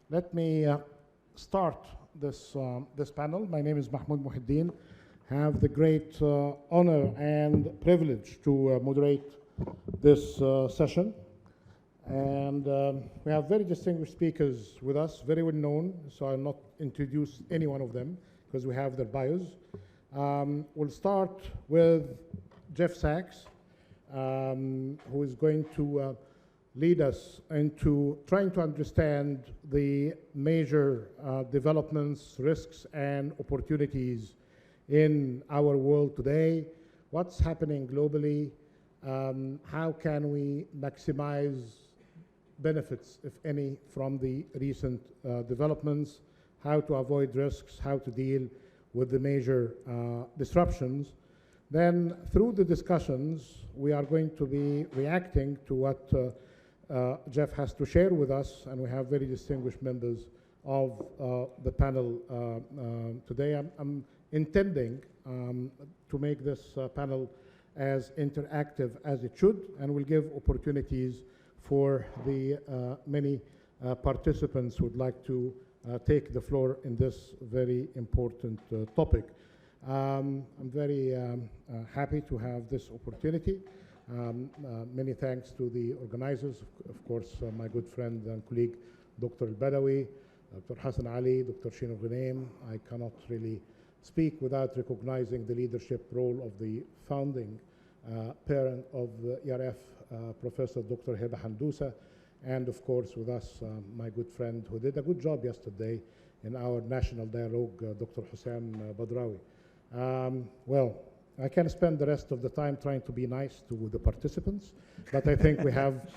Let me start this panel. My name is Mahmoud Muhiddin. I have the great honor and privilege to moderate this session. And we have very distinguished speakers with us, very well known, so I'll not introduce any one of them because we have their bios. We'll start with Jeff Sachs, who is going to lead us into trying to understand the major developments, risks, and opportunities in our world today. What's happening globally? How can we maximize benefits, if any, from the recent developments? How to avoid risks? How to deal with the major disruptions? Then, through the discussions, we are going to be reacting to what Jeff has to share with us, and we have very distinguished members of the panel today. I'm intending to make this panel as interactive as it should, and will give opportunities for the many participants who would like to take the floor in this very important topic. I'm very happy to have this opportunity. Many thanks to the organizers, of course, my good friend and colleague, Dr. Al-Badawi, Dr. Hassan Ali, Dr. Shino Ghanem. I cannot really speak without recognizing the leadership role of the founding parent of the ERF, Professor Dr. Heba Handousa, and of course with us, my good friend who did a good job yesterday in our national dialogue, Dr. Hussein Badrawi. Well, I can spend the rest of the time trying to be nice to the participants, but I think we have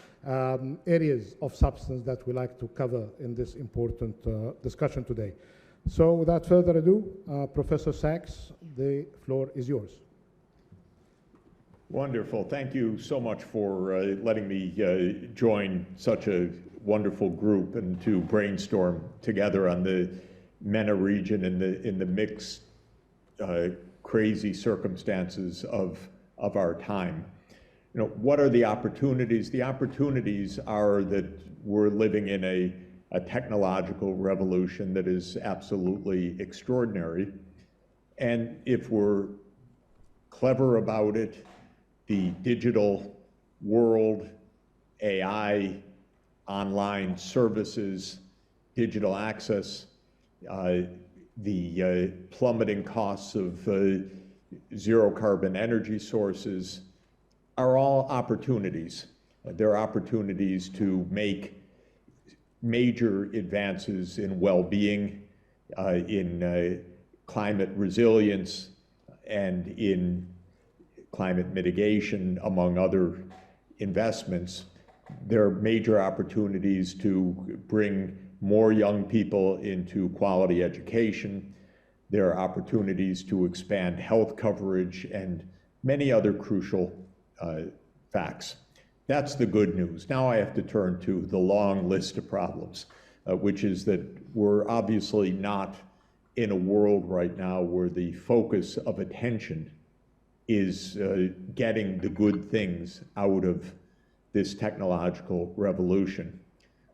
areas of substance that we like to cover in this important discussion today. So without further ado, Professor Sachs, the floor is yours. Wonderful. Thank you so much for letting me join such a wonderful group and to brainstorm together on the MENA region in the mixed crazy circumstances of our time. You know, what are the opportunities? The opportunities are that we're living in a technological revolution that is absolutely extraordinary. And if we're clever about it, the digital world, AI, online services, digital access, the plummeting costs of zero carbon energy sources are all opportunities. They're opportunities to make major advances in well-being, in climate resilience, and in climate mitigation, among other investments. There are major opportunities to bring more young people into quality education. There are opportunities to expand health coverage and many other crucial facts. That's the good news. Now I have to turn to the long list of problems, which is that we're obviously not in a world right now where the focus of attention is getting the good things out of this technological revolution.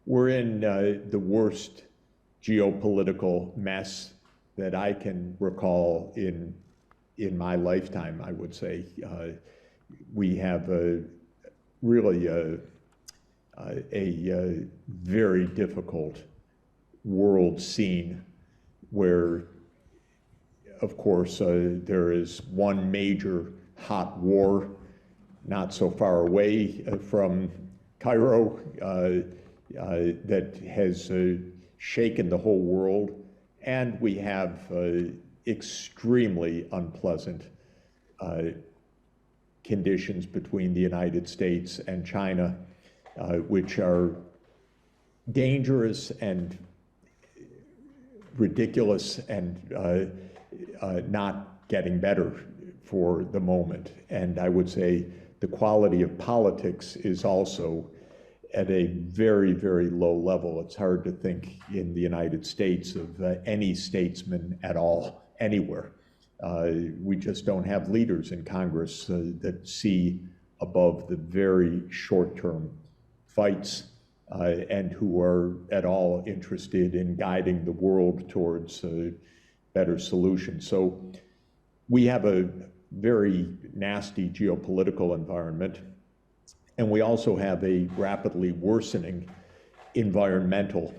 We're in the worst geopolitical mess that I can recall in my lifetime, I would say. We have really a very difficult world scene where, of course, there is one major hot war not so far away from Cairo that has shaken the whole world, and we have extremely unpleasant conditions between the United States and China, which are dangerous and ridiculous and not getting better for the moment. And I would say the quality of politics is also at a very, very low level. It's hard to think in the United States of any statesman at all, anywhere. We just don't have leaders in Congress that see above the very short-term fights and who are at all interested in guiding the world towards better solutions. So we have a very nasty geopolitical environment, and we also have a rapidly worsening environmental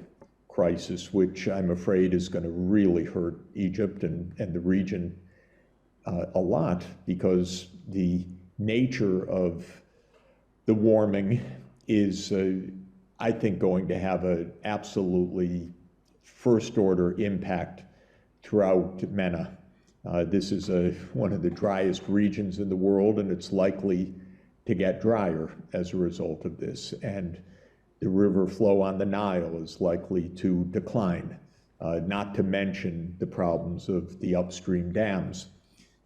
crisis, which I'm afraid is going to really hurt Egypt and the region a lot, because the nature of the warming is, I think, going to have an absolutely first-order impact throughout MENA. This is one of the driest regions in the world, and it's likely to get drier as a result of this. And the river flow on the Nile is likely to decline, not to mention the problems of the upstream dams.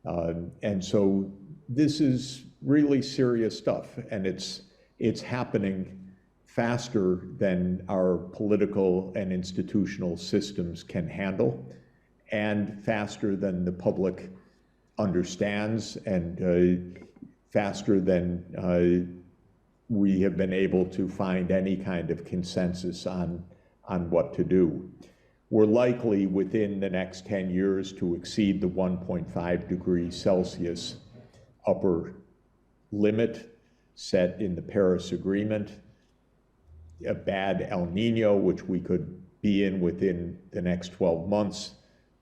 And so this is really serious stuff, and it's happening faster than our political and institutional systems can handle, and faster than the public understands, and faster than we have been able to find any kind of consensus on what to do. We're likely within the next 10 years to exceed the 1.5 degrees Celsius upper limit set in the Paris Agreement. A bad El Nino, which we could be in within the next 12 months,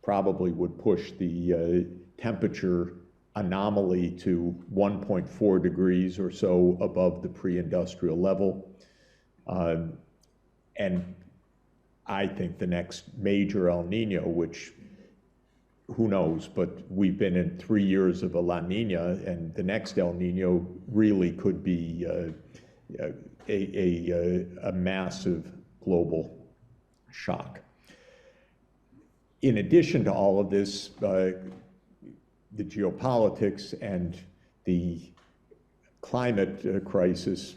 probably would push the temperature anomaly to 1.4 degrees or so above the pre-industrial level. And I think the next major El Nino, which who knows, but we've been in 3 years of a La Nina, and the next El Nino really could be a massive global shock. In addition to all of this, the geopolitics and the climate crisis,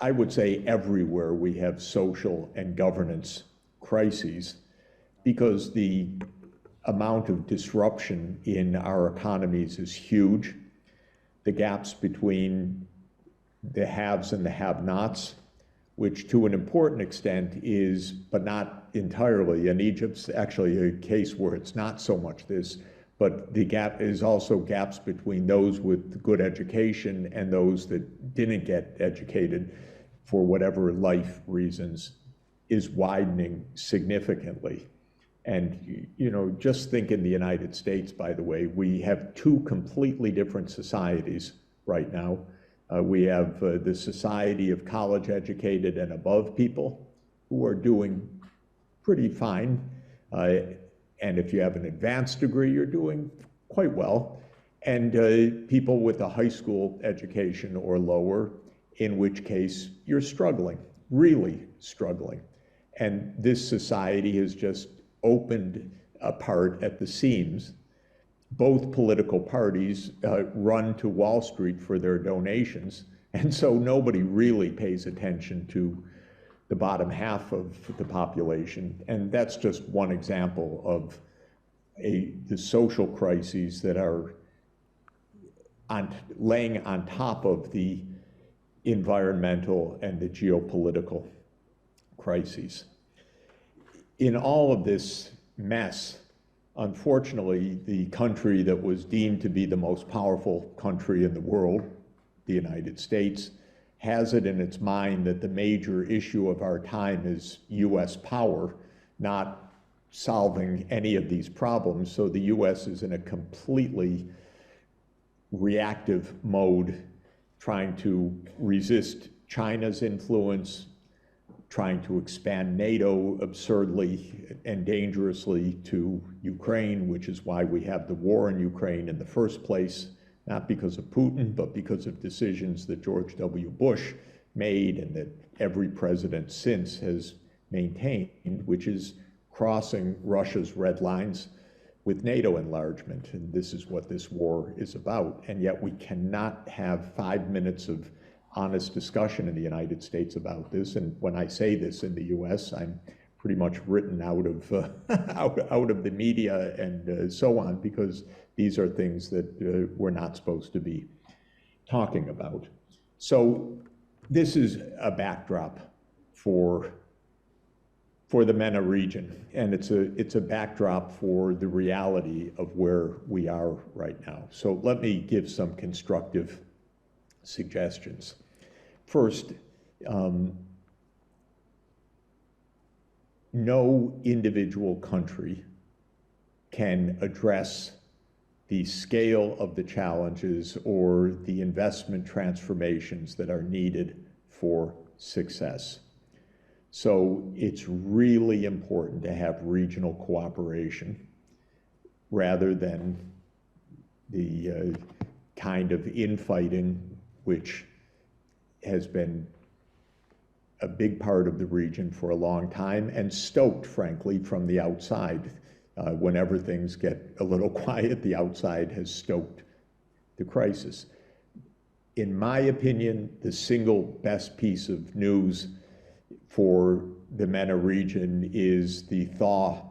I would say everywhere we have social and governance crises, because the amount of disruption in our economies is huge. The gaps between the haves and the have-nots, which to an important extent is, but not entirely, and Egypt's actually a case where it's not so much this, but the gap is also gaps between those with good education and those that didn't get educated for whatever life reasons is widening significantly. And, you know, just think in the United States, by the way, we have two completely different societies right now. We have the society of college-educated and above people who are doing pretty fine. And if you have an advanced degree, you're doing quite well. And people with a high school education or lower, in which case you're struggling, really struggling. And this society has just opened apart at the seams. Both political parties run to Wall Street for their donations, and so nobody really pays attention to the bottom half of the population. And that's just one example of the social crises that are laying on top of the environmental and the geopolitical crises. In all of this mess, unfortunately, the country that was deemed to be the most powerful country in the world, the United States, has it in its mind that the major issue of our time is US power, not solving any of these problems. So the US is in a completely reactive mode, trying to resist China's influence, trying to expand NATO absurdly and dangerously to Ukraine, which is why we have the war in Ukraine in the first place, not because of Putin, but because of decisions that George W. Bush made and that every president since has maintained, which is crossing Russia's red lines with NATO enlargement. And this is what this war is about. And yet we cannot have 5 minutes of honest discussion in the United States about this. And when I say this in the US, I'm pretty much written out of out of the media and so on, because these are things that we're not supposed to be talking about. So this is a backdrop for the MENA region, and it's a backdrop for the reality of where we are right now. So let me give some constructive suggestions. First, no individual country can address the scale of the challenges or the investment transformations that are needed for success. So it's really important to have regional cooperation rather than the kind of infighting which has been a big part of the region for a long time and stoked, frankly, from the outside. Whenever things get a little quiet, the outside has stoked the crisis. In my opinion, the single best piece of news for the MENA region is the thaw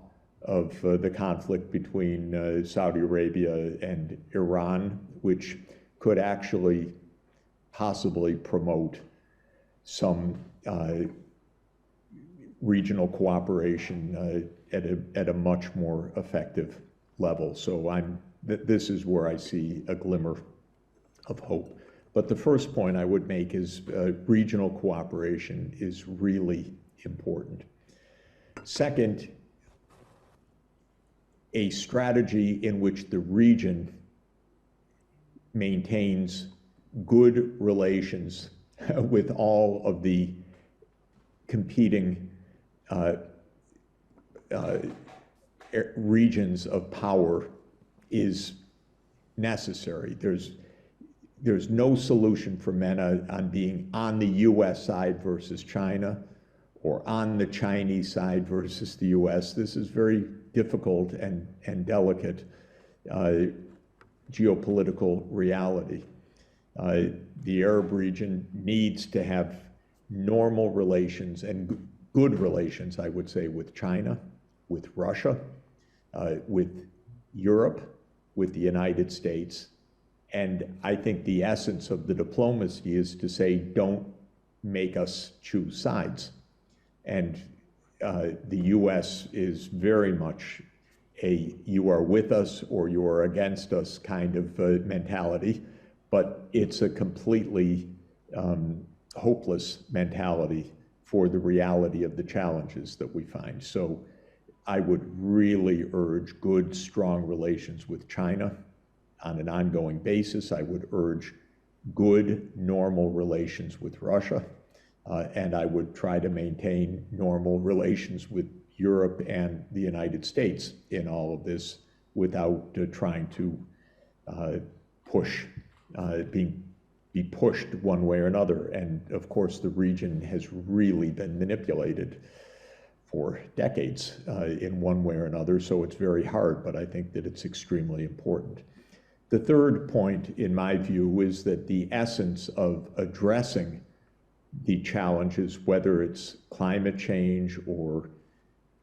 of the conflict between Saudi Arabia and Iran, which could actually possibly promote some regional cooperation at a much more effective level. So this is where I see a glimmer of hope. But the first point I would make is regional cooperation is really important. Second, a strategy in which the region maintains good relations with all of the competing regions of power is necessary. There's no solution for MENA on being on the US side versus China or on the Chinese side versus the US. This is very difficult and delicate geopolitical reality. The Arab region needs to have normal relations and good relations, I would say, with China, with Russia, with Europe, with the United States. And I think the essence of the diplomacy is to say, don't make us choose sides. And the US is very much a you are with us or you are against us kind of mentality, but it's a completely hopeless mentality for the reality of the challenges that we find. So I would really urge good, strong relations with China on an ongoing basis. I would urge good, normal relations with Russia, and I would try to maintain normal relations with Europe and the United States in all of this without trying to be pushed one way or another. And of course, the region has really been manipulated for decades in one way or another, so it's very hard, but I think that it's extremely important. The third point, in my view, is that the essence of addressing the challenges, whether it's climate change or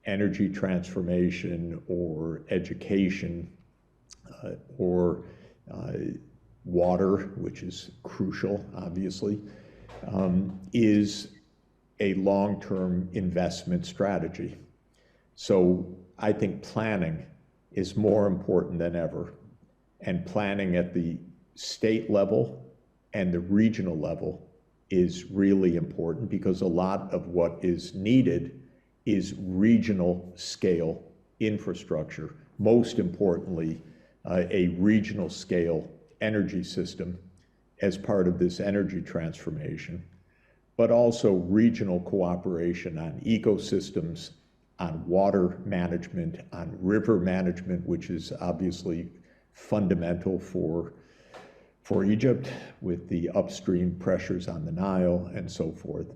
energy transformation or education or water, which is crucial, obviously, is a long-term investment strategy. So I think planning is more important than ever, and planning at the state level and the regional level is really important because a lot of what is needed is regional scale infrastructure. Most importantly, a regional scale energy system as part of this energy transformation, but also regional cooperation on ecosystems, on water management, on river management, which is obviously fundamental for Egypt with the upstream pressures on the Nile and so forth,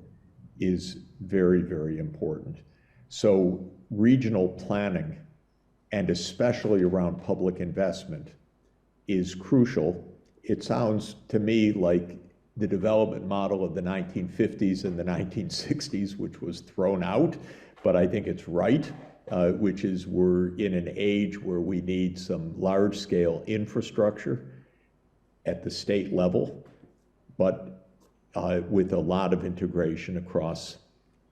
is very, very important. So regional planning, and especially around public investment, is crucial. It sounds to me like the development model of the 1950s and the 1960s, which was thrown out, but I think it's right, which is we're in an age where we need some large-scale infrastructure at the state level, but with a lot of integration across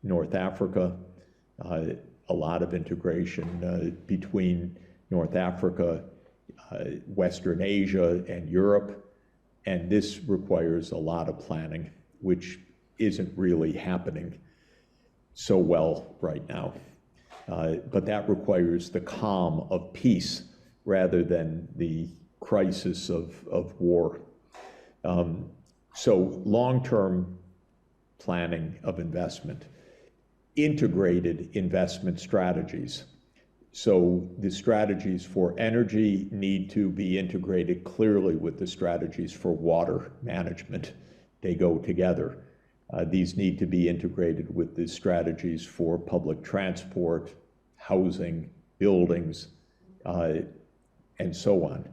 North Africa, a lot of integration between North Africa, Western Asia, and Europe. And this requires a lot of planning, which isn't really happening so well right now. But that requires the calm of peace rather than the crisis of war. So long-term planning of investment, integrated investment strategies. So the strategies for energy need to be integrated clearly with the strategies for water management. They go together. These need to be integrated with the strategies for public transport, housing, buildings, and so on.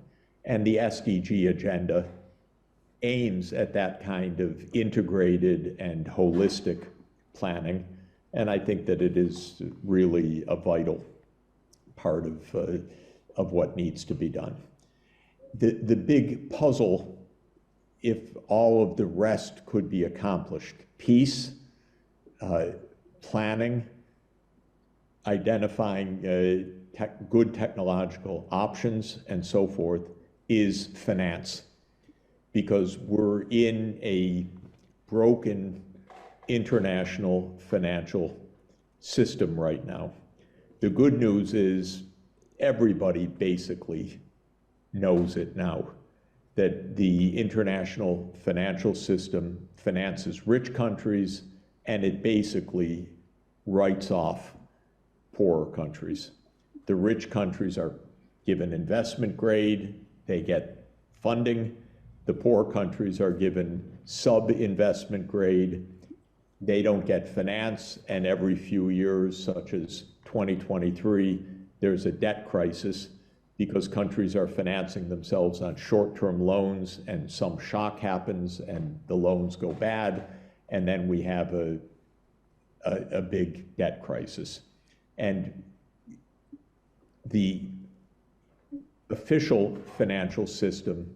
And the SDG agenda aims at that kind of integrated and holistic planning, and I think that it is really a vital part of what needs to be done. The big puzzle, if all of the rest could be accomplished, peace, planning, identifying good technological options, and so forth, is finance. Because we're in a broken international financial system right now. The good news is everybody basically knows it now, that the international financial system finances rich countries and it basically writes off poorer countries. The rich countries are given investment grade, they get funding. The poor countries are given sub-investment grade. They don't get finance, and every few years, such as 2023, there's a debt crisis because countries are financing themselves on short-term loans, and some shock happens and the loans go bad, and then we have a big debt crisis. And the official financial system,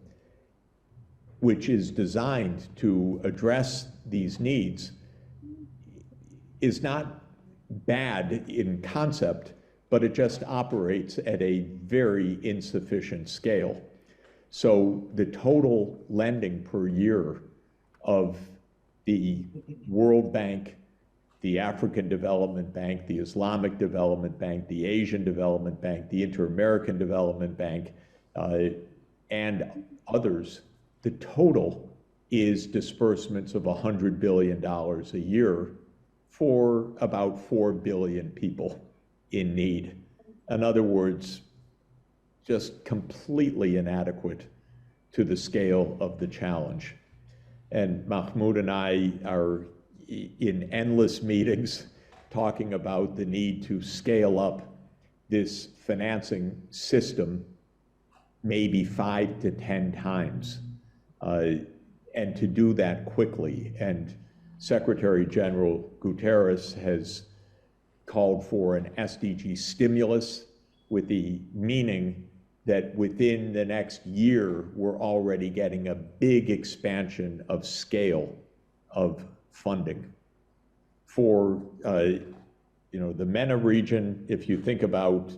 which is designed to address these needs, is not bad in concept, but it just operates at a very insufficient scale. So the total lending per year of the World Bank, the African Development Bank, the Islamic Development Bank, the Asian Development Bank, the Inter-American Development Bank, and others, the total is disbursements of $100 billion a year for about 4 billion people in need. In other words, just completely inadequate to the scale of the challenge. And Mahmoud and I are in endless meetings talking about the need to scale up this financing system maybe 5 to 10 times. And to do that quickly. And Secretary General Guterres has called for an SDG stimulus, with the meaning that within the next year, we're already getting a big expansion of scale of funding. For the MENA region, if you think about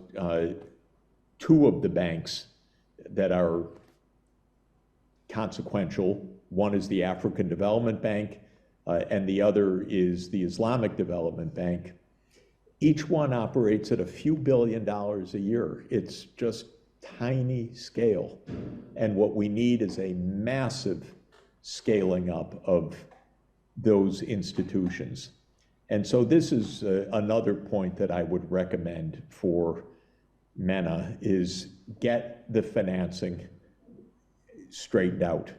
two of the banks that are consequential, one is the African Development Bank, and the other is the Islamic Development Bank. Each one operates at a few $1 billion a year. It's just tiny scale. And what we need is a massive scaling up of those institutions. And so this is another point that I would recommend for MENA, is get the financing straightened out.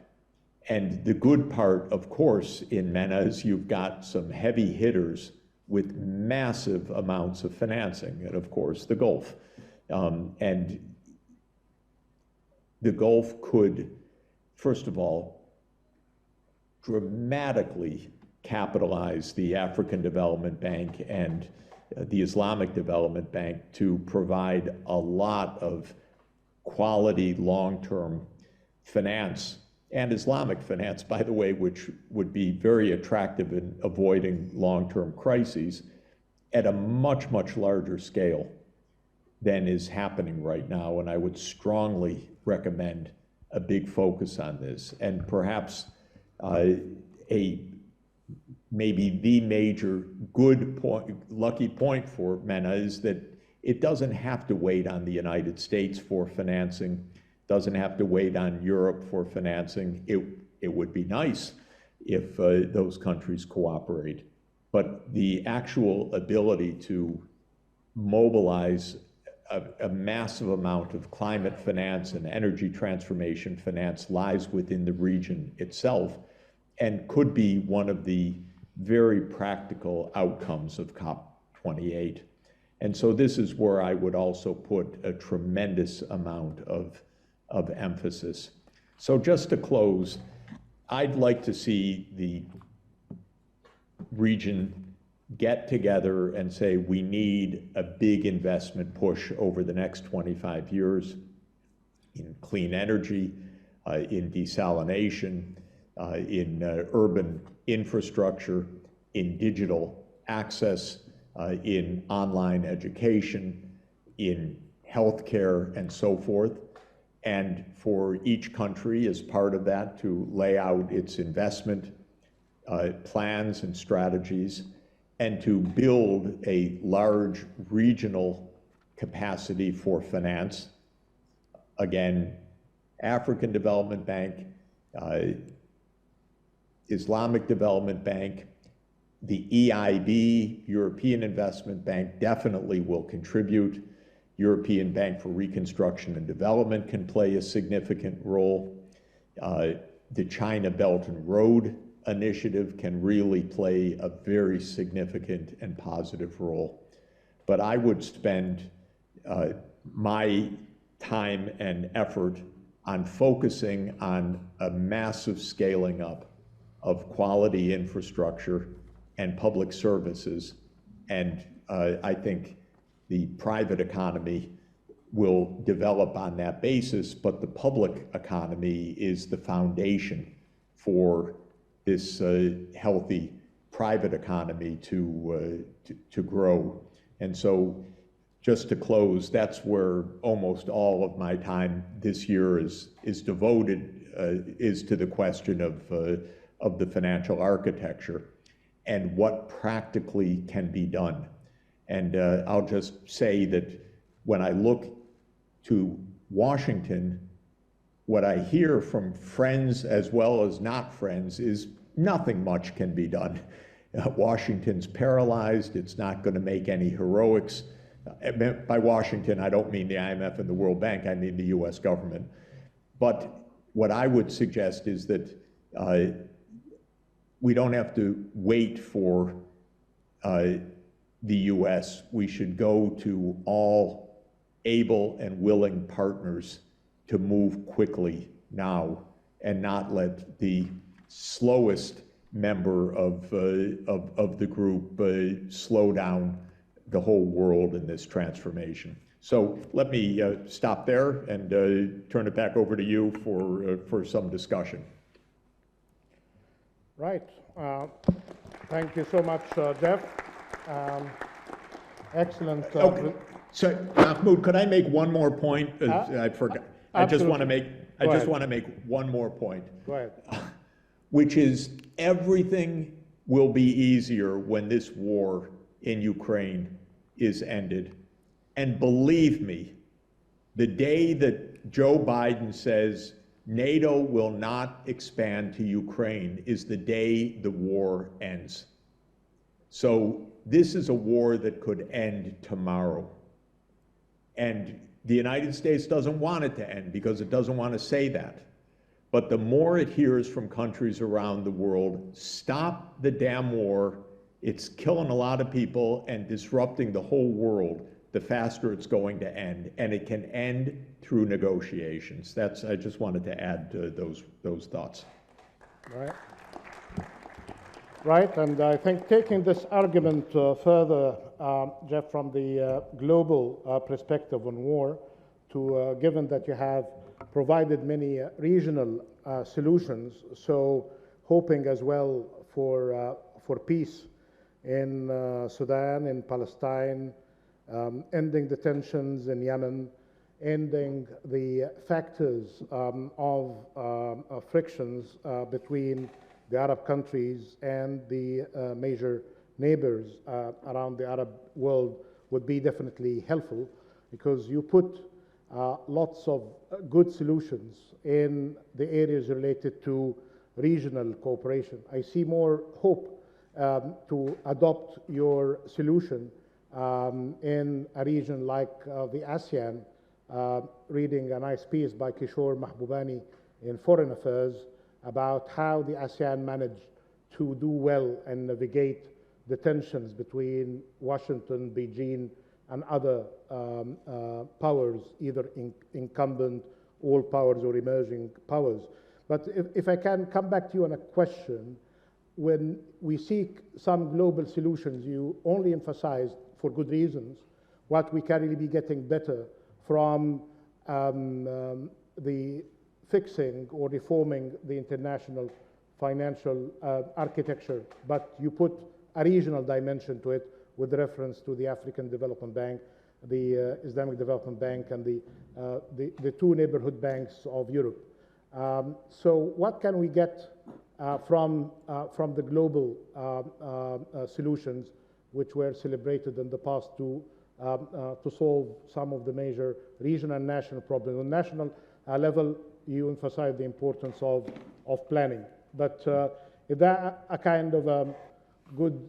And the good part, of course, in MENA is you've got some heavy hitters with massive amounts of financing, and of course, the Gulf. And the Gulf could, first of all, dramatically capitalize the African Development Bank and the Islamic Development Bank to provide a lot of quality long-term finance and Islamic finance, by the way, which would be very attractive in avoiding long-term crises at a much, much larger scale than is happening right now. And I would strongly recommend a big focus on this. And perhaps maybe the major good point, lucky point for MENA is that it doesn't have to wait on the United States for financing, doesn't have to wait on Europe for financing. It would be nice if those countries cooperate. But the actual ability to mobilize a massive amount of climate finance and energy transformation finance lies within the region itself and could be one of the very practical outcomes of COP28. And so this is where I would also put a tremendous amount of emphasis. So just to close, I'd like to see the region get together and say we need a big investment push over the next 25 years in clean energy, in desalination, in urban infrastructure, in digital access, in online education, in healthcare, and so forth. And for each country, as part of that, to lay out its investment plans and strategies, and to build a large regional capacity for finance. Again, African Development Bank, Islamic Development Bank, the EIB, European Investment Bank, definitely will contribute. European Bank for Reconstruction and Development can play a significant role. The China Belt and Road Initiative can really play a very significant and positive role. But I would spend my time and effort on focusing on a massive scaling up of quality infrastructure and public services. And I think the private economy will develop on that basis, but the public economy is the foundation for this healthy private economy to grow. And so just to close, that's where almost all of my time this year is devoted, is to the question of the financial architecture and what practically can be done. And I'll just say that when I look to Washington, what I hear from friends as well as not friends is nothing much can be done. Washington's paralyzed. It's not going to make any heroics. By Washington, I don't mean the IMF and the World Bank. I mean the US government. But what I would suggest is that we don't have to wait for the US. We should go to all able and willing partners to move quickly now and not let the slowest member of the group slow down the whole world in this transformation. So let me stop there and turn it back over to you for some discussion. Right. Thank you so much, Jeff. Excellent. Okay. So, Mahmoud, could I make one more point? I forgot. I just want to make one more point. Go ahead. Which is everything will be easier when this war in Ukraine is ended. And believe me, the day that Joe Biden says NATO will not expand to Ukraine is the day the war ends. So this is a war that could end tomorrow. And the United States doesn't want it to end because it doesn't want to say that. But the more it hears from countries around the world, stop the damn war, it's killing a lot of people and disrupting the whole world, the faster it's going to end. And it can end through negotiations. I just wanted to add those thoughts. Right. Right, and I think taking this argument further, Jeff, from the global perspective on war, to given that you have provided many regional solutions. So hoping as well for peace in Sudan, in Palestine, ending the tensions in Yemen, ending the factors of frictions between the Arab countries and the major neighbors around the Arab world would be definitely helpful, because you put lots of good solutions in the areas related to regional cooperation. I see more hope to adopt your solution in a region like the ASEAN, reading a nice piece by Kishore Mahbubani in Foreign Affairs about how the ASEAN managed to do well and navigate the tensions between Washington, Beijing, and other powers, either incumbent, all powers, or emerging powers. But if I can come back to you on a question, when we seek some global solutions, you only emphasized, for good reasons, what we can really be getting better from the fixing or reforming the international financial architecture, but you put a regional dimension to it with reference to the African Development Bank, the Islamic Development Bank, and the two neighborhood banks of Europe. So what can we get from the global solutions which were celebrated in the past to solve some of the major regional and national problems? On national level, you emphasize the importance of planning. But is that a kind of good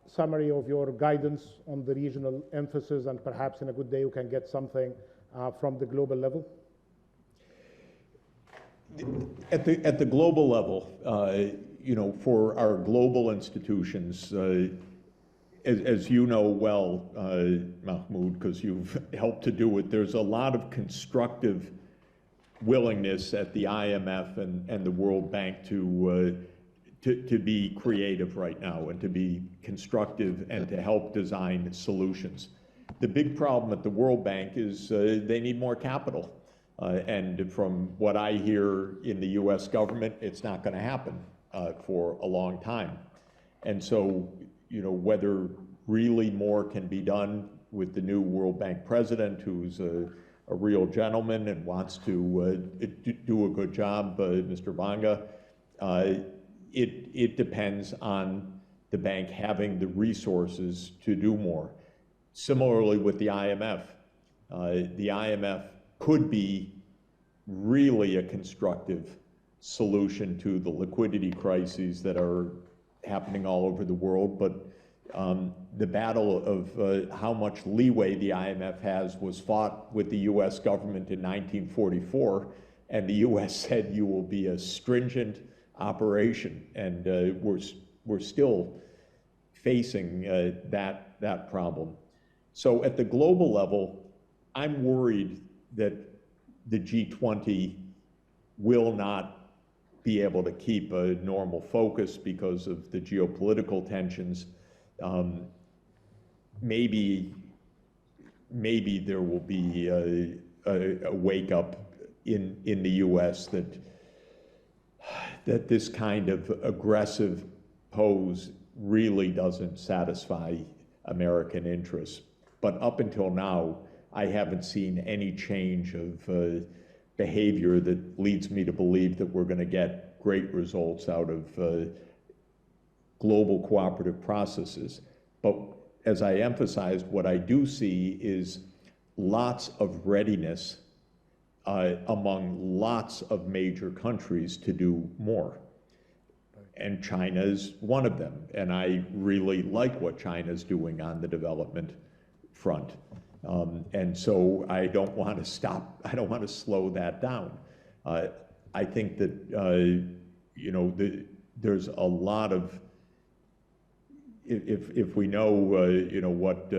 summary of your guidance on the regional emphasis, and perhaps in a good day you can get something from the global level? At the global level, you know, for our global institutions, as you know well, Mahmoud, because you've helped to do it, there's a lot of constructive willingness at the IMF and the World Bank to be creative right now and to be constructive and to help design solutions. The big problem at the World Bank is they need more capital. And from what I hear in the US government, it's not going to happen for a long time. And so, you know, whether really more can be done with the new World Bank president, who's a real gentleman and wants to do a good job, Mr. Banga, it depends on the bank having the resources to do more. Similarly with the IMF could be really a constructive solution to the liquidity crises that are happening all over the world, but the battle of how much leeway the IMF has was fought with the US government in 1944, and the US said you will be a stringent operation, and we're still facing that problem. So at the global level, I'm worried that the G20 will not be able to keep a normal focus because of the geopolitical tensions. Maybe there will be a wake up in the US that this kind of aggressive pose really doesn't satisfy American interests. But up until now, I haven't seen any change of behavior that leads me to believe that we're going to get great results out of global cooperative processes. But as I emphasized, what I do see is lots of readiness among lots of major countries to do more. And China is one of them. And I really like what China's doing on the development front. And so I don't want to stop, I don't want to slow that down. I think that, you know, there's a lot of, if we know, you know, what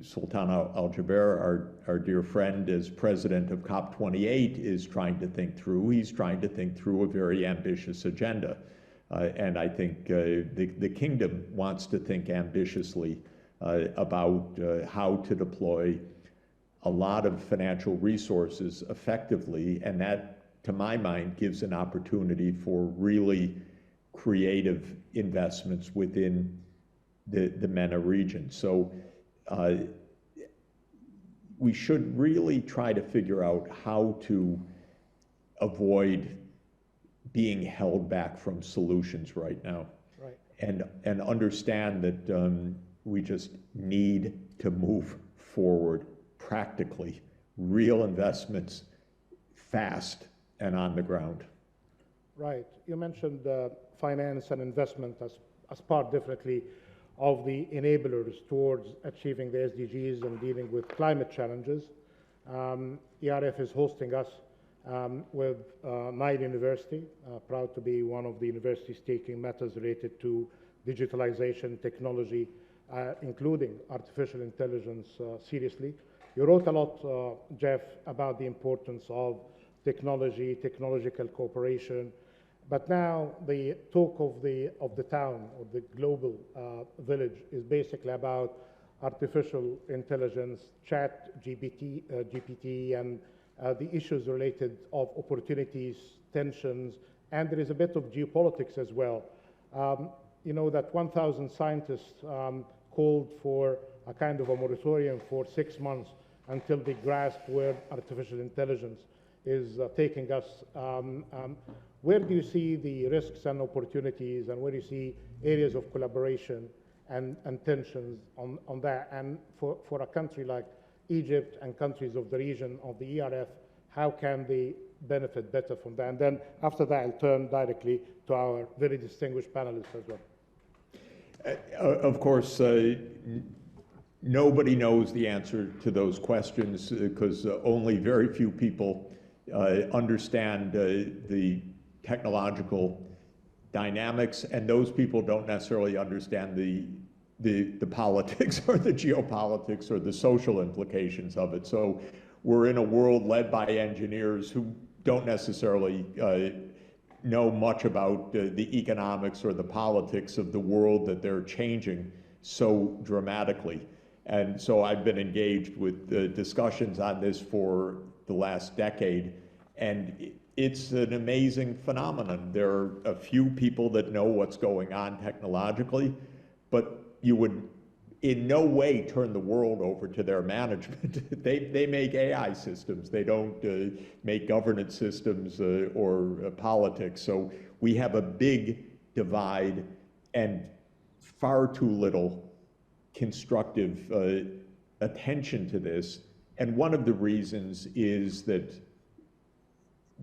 Sultan Al-Jaber, our dear friend, as president of COP28, is trying to think through, he's trying to think through a very ambitious agenda. And I think the kingdom wants to think ambitiously about how to deploy a lot of financial resources effectively, and that, to my mind, gives an opportunity for really creative investments within the MENA region. So we should really try to figure out how to avoid being held back from solutions right now. Right. And understand that we just need to move forward practically, real investments, fast and on the ground. Right. You mentioned finance and investment as part definitely of the enablers towards achieving the SDGs and dealing with climate challenges. ERF is hosting us with Nile University, proud to be one of the universities taking matters related to digitalization, technology, including artificial intelligence seriously. You wrote a lot, Jeff, about the importance of technology, technological cooperation, but now the talk of the town, or the global village, is basically about artificial intelligence, GPT, and the issues related of opportunities, tensions, and there is a bit of geopolitics as well. You know that 1,000 scientists called for a kind of a moratorium for 6 months until they grasp where artificial intelligence is taking us. Where do you see the risks and opportunities, and where do you see areas of collaboration and tensions on that? And for a country like Egypt and countries of the region of the ERF, how can they benefit better from that? And then after that, I'll turn directly to our very distinguished panelists as well. Of course, nobody knows the answer to those questions because only very few people understand the technological dynamics, and those people don't necessarily understand the politics or the geopolitics or the social implications of it. So we're in a world led by engineers who don't necessarily know much about the economics or the politics of the world that they're changing so dramatically. And so I've been engaged with discussions on this for the last decade, and it's an amazing phenomenon. There are a few people that know what's going on technologically, but you would in no way turn the world over to their management. They make AI systems. They don't make governance systems or politics. So we have a big divide and far too little constructive attention to this. And one of the reasons is that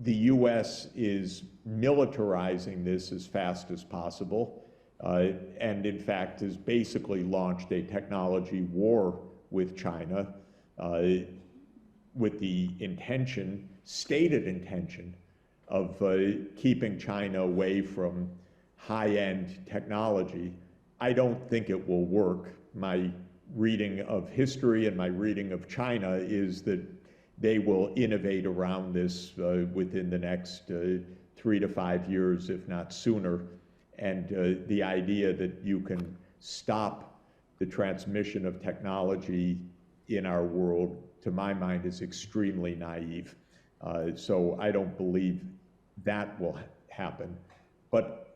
the US is militarizing this as fast as possible, and in fact has basically launched a technology war with China with the intention, stated intention, of keeping China away from high-end technology. I don't think it will work. My reading of history and my reading of China is that they will innovate around this within the next 3 to 5 years, if not sooner. And the idea that you can stop the transmission of technology in our world, to my mind, is extremely naive. So I don't believe that will happen. But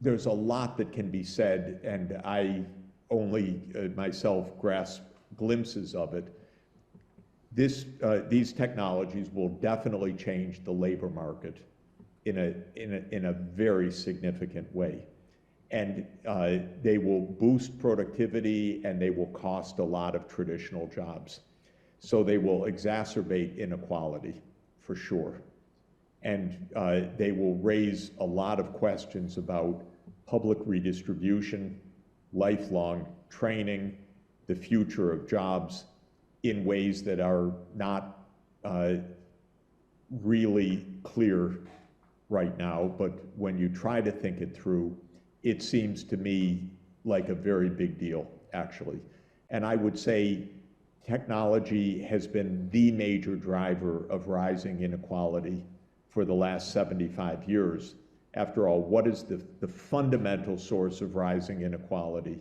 there's a lot that can be said, and I only myself grasp glimpses of it. These technologies will definitely change the labor market in a very significant way. And they will boost productivity, and they will cost a lot of traditional jobs. So they will exacerbate inequality, for sure. And they will raise a lot of questions about public redistribution, lifelong training, the future of jobs, in ways that are not really clear right now. But when you try to think it through, it seems to me like a very big deal, actually. And I would say technology has been the major driver of rising inequality for the last 75 years. After all, what is the fundamental source of rising inequality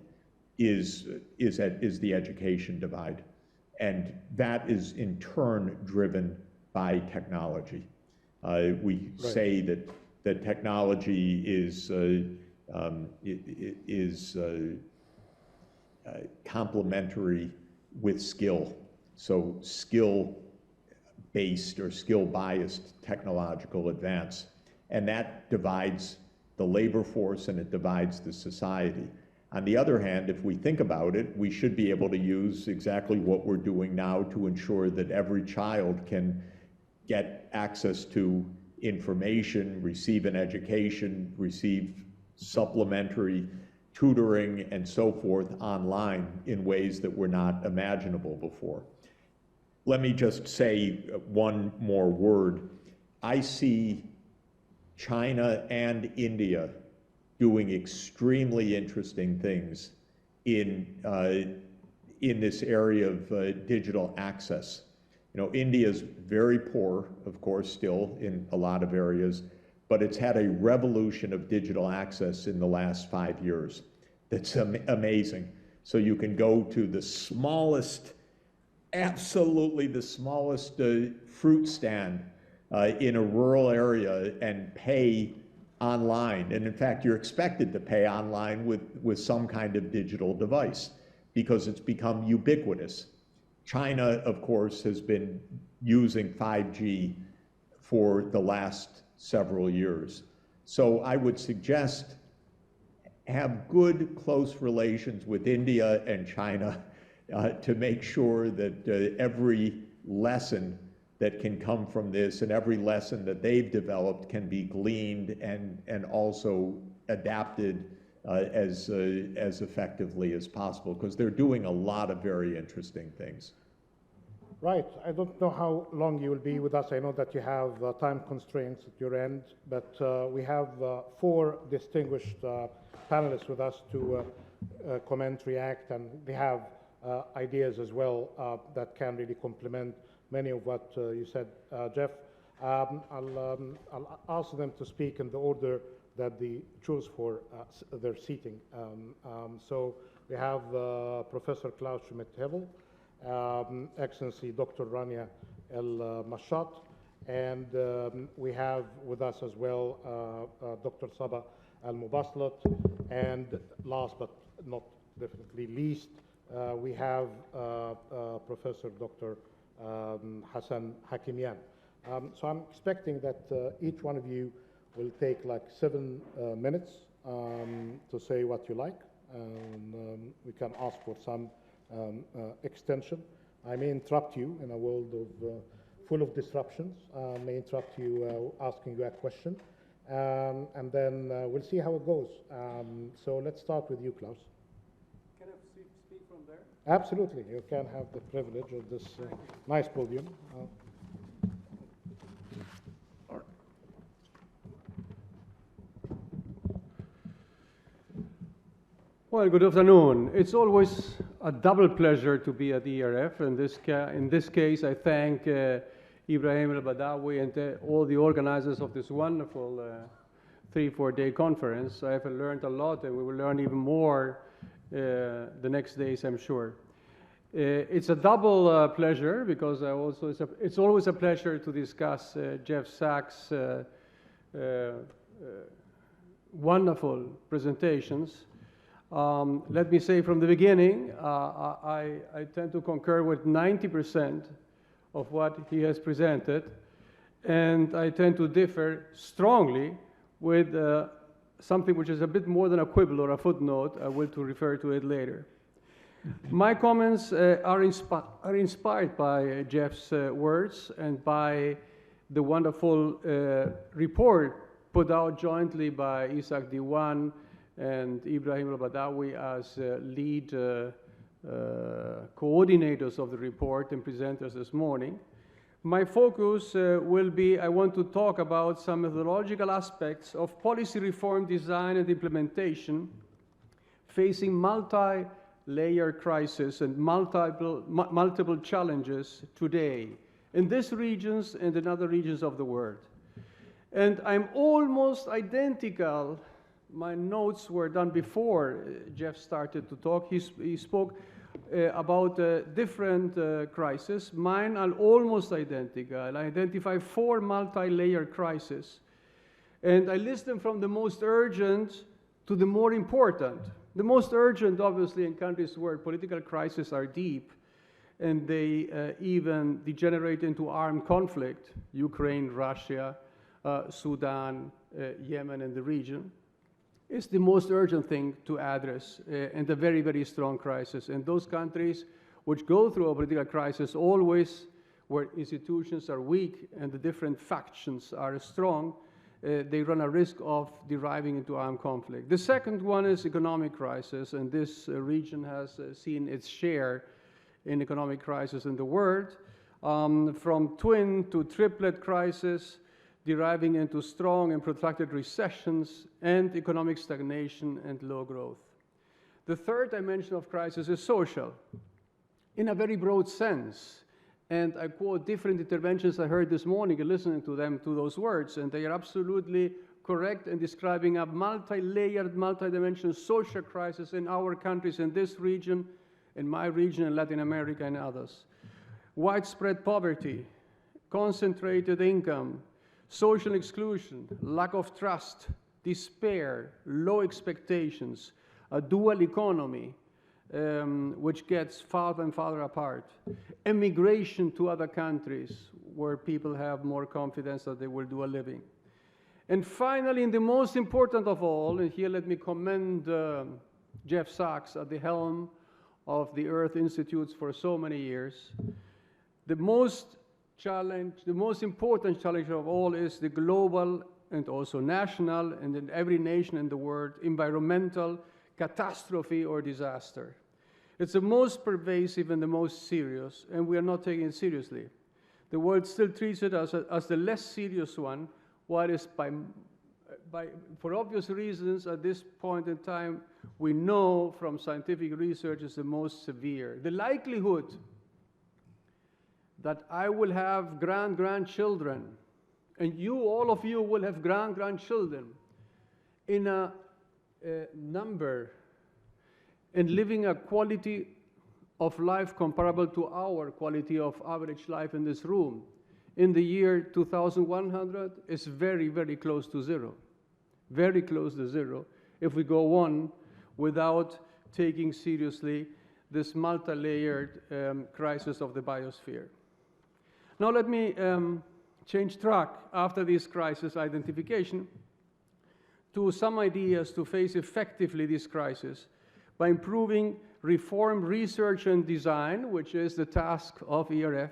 is the education divide. And that is in turn driven by technology. We say that technology is complementary with skill. So skill-based or skill-biased technological advance. And that divides the labor force and it divides the society. On the other hand, if we think about it, we should be able to use exactly what we're doing now to ensure that every child can get access to information, receive an education, receive supplementary tutoring and so forth online in ways that were not imaginable before. Let me just say one more word. I see China and India doing extremely interesting things in this area of digital access. You know, India is very poor, of course, still in a lot of areas, but it's had a revolution of digital access in the last 5 years. That's amazing. So you can go to the smallest, absolutely the smallest fruit stand in a rural area and pay online. And in fact, you're expected to pay online with some kind of digital device because it's become ubiquitous. China, of course, has been using 5G for the last several years. So I would suggest have good, close relations with India and China to make sure that every lesson that can come from this and every lesson that they've developed can be gleaned and also adapted as effectively as possible, because they're doing a lot of very interesting things. Right. I don't know how long you will be with us. I know that you have time constraints at your end, but we have 4 distinguished panelists with us to comment, react, and they have ideas as well that can really complement many of what you said, Jeff. I'll ask them to speak in the order that they choose for their seating. So we have Professor Klaus Schmidt-Hevel, Excellency Dr. Rania El-Mashat, and we have with us as well Dr. Saba Al-Mubaslat, and last but not definitely least, we have Professor Dr. Hassan Hakimian. So I'm expecting that each one of you will take like 7 minutes to say what you like, and we can ask for some extension. I may interrupt you in a world of full of disruptions. I may interrupt you asking you a question, and then we'll see how it goes. So let's start with you, Klaus. Can I speak from there? Absolutely, you can have the privilege of this nice podium. Well, good afternoon. It's always a double pleasure to be at ERF. In this case, I thank Ibrahim El-Badawi and all the organizers of this wonderful 3-4 day conference. I have learned a lot, and we will learn even more the next days, I'm sure. It's a double pleasure because it's always a pleasure to discuss Jeff Sachs' wonderful presentations. Let me say from the beginning, I tend to concur with 90% of what he has presented, and I tend to differ strongly with something which is a bit more than a quibble or a footnote. I will to refer to it later. My comments are inspired by Jeff's words and by the wonderful report put out jointly by Isaac Diwan and Ibrahim El-Badawi as lead coordinators of the report and presenters this morning. My focus will be, I want to talk about some methodological aspects of policy reform design and implementation facing multi-layer crisis and multiple challenges today in these regions and in other regions of the world. And I'm almost identical. My notes were done before Jeff started to talk. He spoke about different crises. Mine are almost identical. I identify 4 multi-layered crises, and I list them from the most urgent to the more important. The most urgent, obviously, in countries where political crises are deep and they even degenerate into armed conflict, Ukraine, Russia, Sudan, Yemen, and the region, is the most urgent thing to address, and a very, very strong crisis. And those countries which go through a political crisis always, where institutions are weak and the different factions are strong, they run a risk of deriving into armed conflict. The second one is economic crisis, and this region has seen its share in economic crisis in the world, from twin to triplet crisis, deriving into strong and protracted recessions and economic stagnation and low growth. The third dimension of crisis is social, in a very broad sense. And I quote different interventions I heard this morning, listening to them, to those words, and they are absolutely correct in describing a multi-layered, multi-dimensional social crisis in our countries, in this region, in my region, in Latin America, and others. Widespread poverty, concentrated income, social exclusion, lack of trust, despair, low expectations, a dual economy, which gets farther and farther apart, emigration to other countries where people have more confidence that they will do a living. And finally, and the most important of all, and here let me commend Jeff Sachs at the helm of the Earth Institutes for so many years, the most important challenge of all is the global and also national, and in every nation in the world, environmental catastrophe or disaster. It's the most pervasive and the most serious, and we are not taking it seriously. The world still treats it as the less serious one, while it's for obvious reasons at this point in time, we know from scientific research is the most severe. The likelihood that I will have grandchildren, and you, all of you, will have grandchildren in a number and living a quality of life comparable to our quality of average life in this room in the year 2100 is very, very close to zero. Very close to zero if we go on without taking seriously this multi-layered crisis of the biosphere. Now let me change track after this crisis identification to some ideas to face effectively this crisis by improving reform research and design, which is the task of ERF,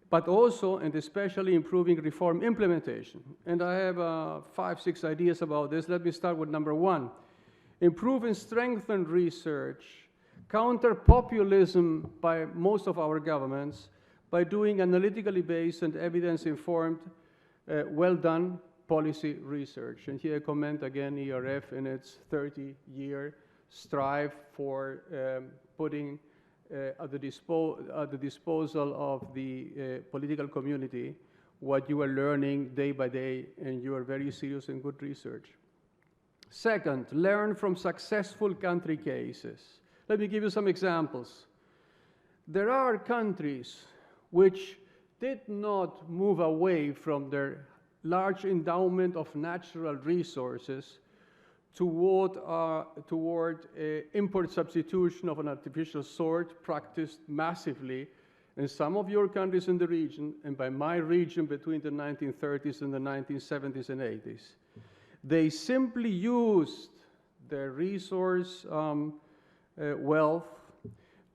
but also and especially improving reform implementation. And I have 5, 6 ideas about this. Let me start with number 1. Improve and strengthen research, counter populism by most of our governments by doing analytically based and evidence-informed, well-done policy research. And here I comment again ERF in its 30-year strive for putting at the disposal of the political community what you are learning day by day, and you are very serious and good research. Second, learn from successful country cases. Let me give you some examples. There are countries which did not move away from their large endowment of natural resources toward import substitution of an artificial sort practiced massively in some of your countries in the region, and by my region between the 1930s and the 1970s and 80s. They simply used their resource wealth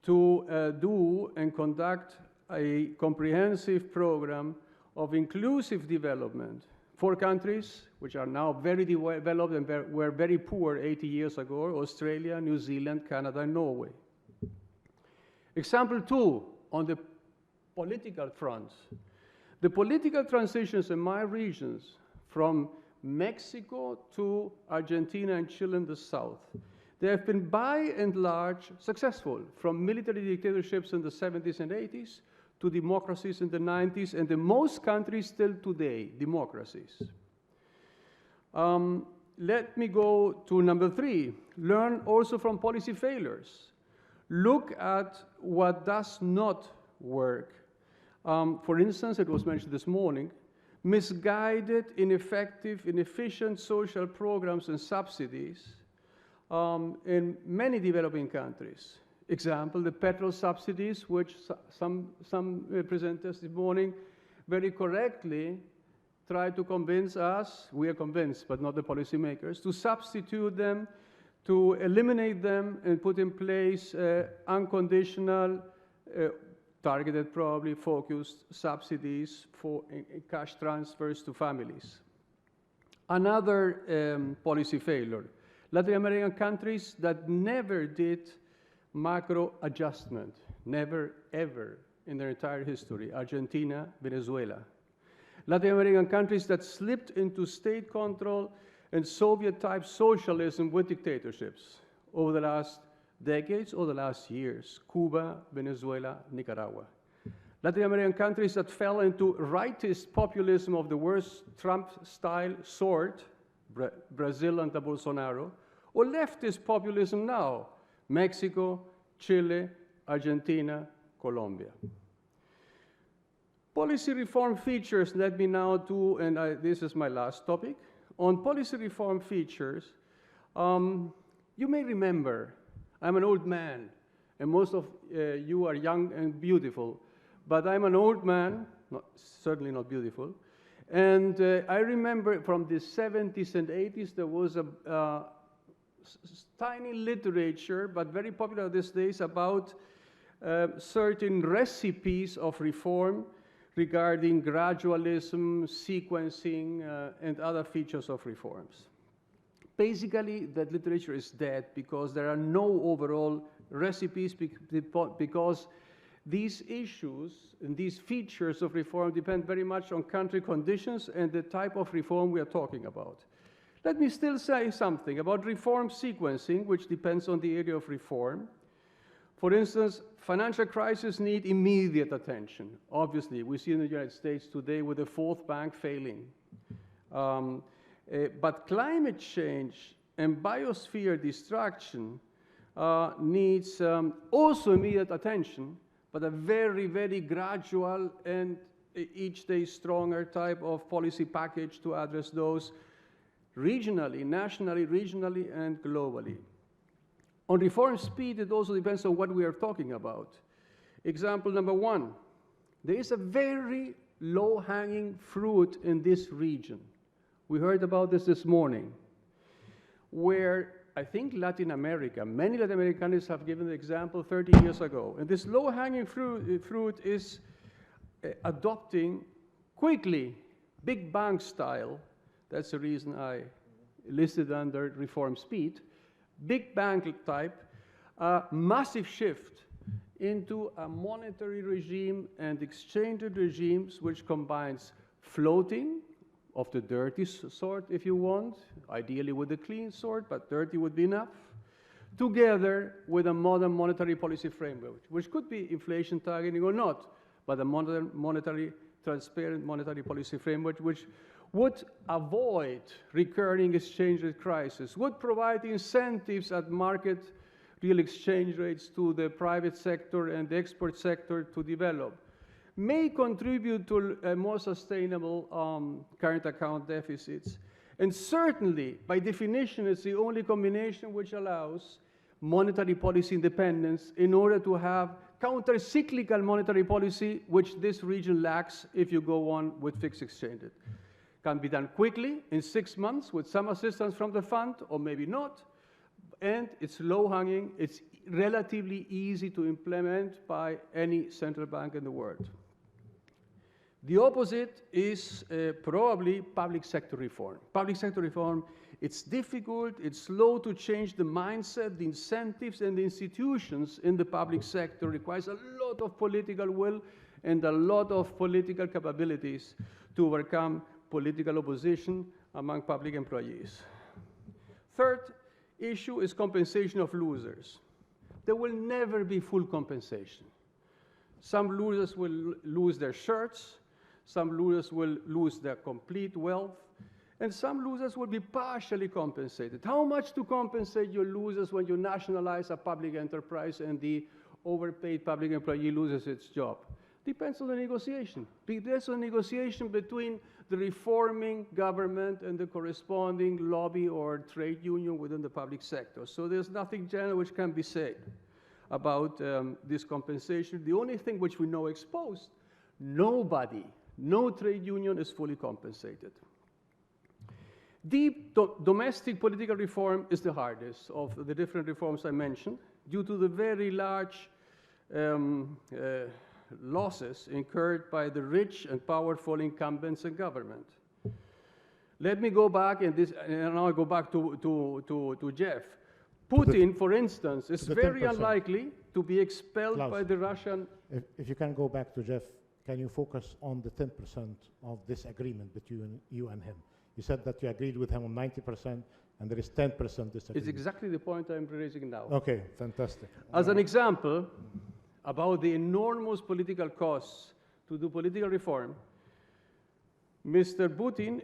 to do and conduct a comprehensive program of inclusive development for countries which are now very developed and were very poor 80 years ago: Australia, New Zealand, Canada, and Norway. Example 2, on the political front. The political transitions in my regions from Mexico to Argentina and Chile in the south, they have been by and large successful, from military dictatorships in the 70s and 80s to democracies in the 90s, and in most countries still today, democracies. Let me go to number 3. Learn also from policy failures. look at what does not work. For instance, it was mentioned this morning, misguided, ineffective, inefficient social programs and subsidies in many developing countries. Example, the petrol subsidies, which some presenters this morning very correctly try to convince us, we are convinced, but not the policymakers, to substitute them, to eliminate them and put in place unconditional, targeted probably, focused subsidies for cash transfers to families. Another policy failure, Latin American countries that never did macro adjustment, never ever in their entire history, Argentina, Venezuela. Latin American countries that slipped into state control and Soviet-type socialism with dictatorships over the last decades or the last years, Cuba, Venezuela, Nicaragua. Latin American countries that fell into rightist populism of the worst Trump-style sort, Brazil under Bolsonaro, or leftist populism now, Mexico, Chile, Argentina, Colombia. Policy reform features, let me now do, and this is my last topic. On policy reform features, you may remember, I'm an old man, and most of you are young and beautiful, but I'm an old man, certainly not beautiful, and I remember from the 70s and 80s there was a tiny literature, but very popular these days, about certain recipes of reform regarding gradualism, sequencing, and other features of reforms. Basically, that literature is dead because there are no overall recipes, because these issues and these features of reform depend very much on country conditions and the type of reform we are talking about. Let me still say something about reform sequencing, which depends on the area of reform. For instance, financial crises need immediate attention. Obviously, we see in the United States today with the fourth bank failing. But climate change and biosphere destruction needs also immediate attention, but a very, very gradual and each day stronger type of policy package to address those regionally, nationally, regionally, and globally. On reform speed, it also depends on what we are talking about. Example number one, there is a very low-hanging fruit in this region. We heard about this morning, where I think Latin America, many Latin American countries have given the example 30 years ago. And this low-hanging fruit is adopting quickly, big bang style. That's the reason I listed under reform speed. Big bang type, massive shift into a monetary regime and exchange regimes which combines floating of the dirty sort, if you want, ideally with the clean sort, but dirty would be enough, together with a modern monetary policy framework, which could be inflation targeting or not, but a modern transparent monetary policy framework which would avoid recurring exchange rate crisis, would provide incentives at market real exchange rates to the private sector and the export sector to develop, may contribute to a more sustainable current account deficits. And certainly, by definition, it's the only combination which allows monetary policy independence in order to have counter-cyclical monetary policy, which this region lacks if you go on with fixed exchange rate. Can be done quickly, in 6 months, with some assistance from the fund, or maybe not, and it's low-hanging, it's relatively easy to implement by any central bank in the world. The opposite is probably public sector reform. Public sector reform, it's difficult, it's slow to change the mindset, the incentives, and the institutions in the public sector. It requires a lot of political will and a lot of political capabilities to overcome political opposition among public employees. Third issue is compensation of losers. There will never be full compensation. Some losers will lose their shirts, some losers will lose their complete wealth, And some losers will be partially compensated. How much to compensate your losers when you nationalize a public enterprise and the overpaid public employee loses its job? Depends on the negotiation. Depends on negotiation between the reforming government and the corresponding lobby or trade union within the public sector. So there's nothing general which can be said about this compensation. The only thing which we know exposed, nobody, no trade union is fully compensated. Deep domestic political reform is the hardest of the different reforms I mentioned due to the very large losses incurred by the rich and powerful incumbents in government. Let me go back, and now I go back to Jeff. Putin, for instance, is very 10%. unlikely to be expelled Klaus, by the Russian. If you can go back to Jeff, can you focus on the 10% of this agreement between you and him? You said that you agreed with him on 90%, and there is 10% disagreement. It's exactly the point I'm raising now. Okay, fantastic. As an example about the enormous political costs to do political reform, Mr. Putin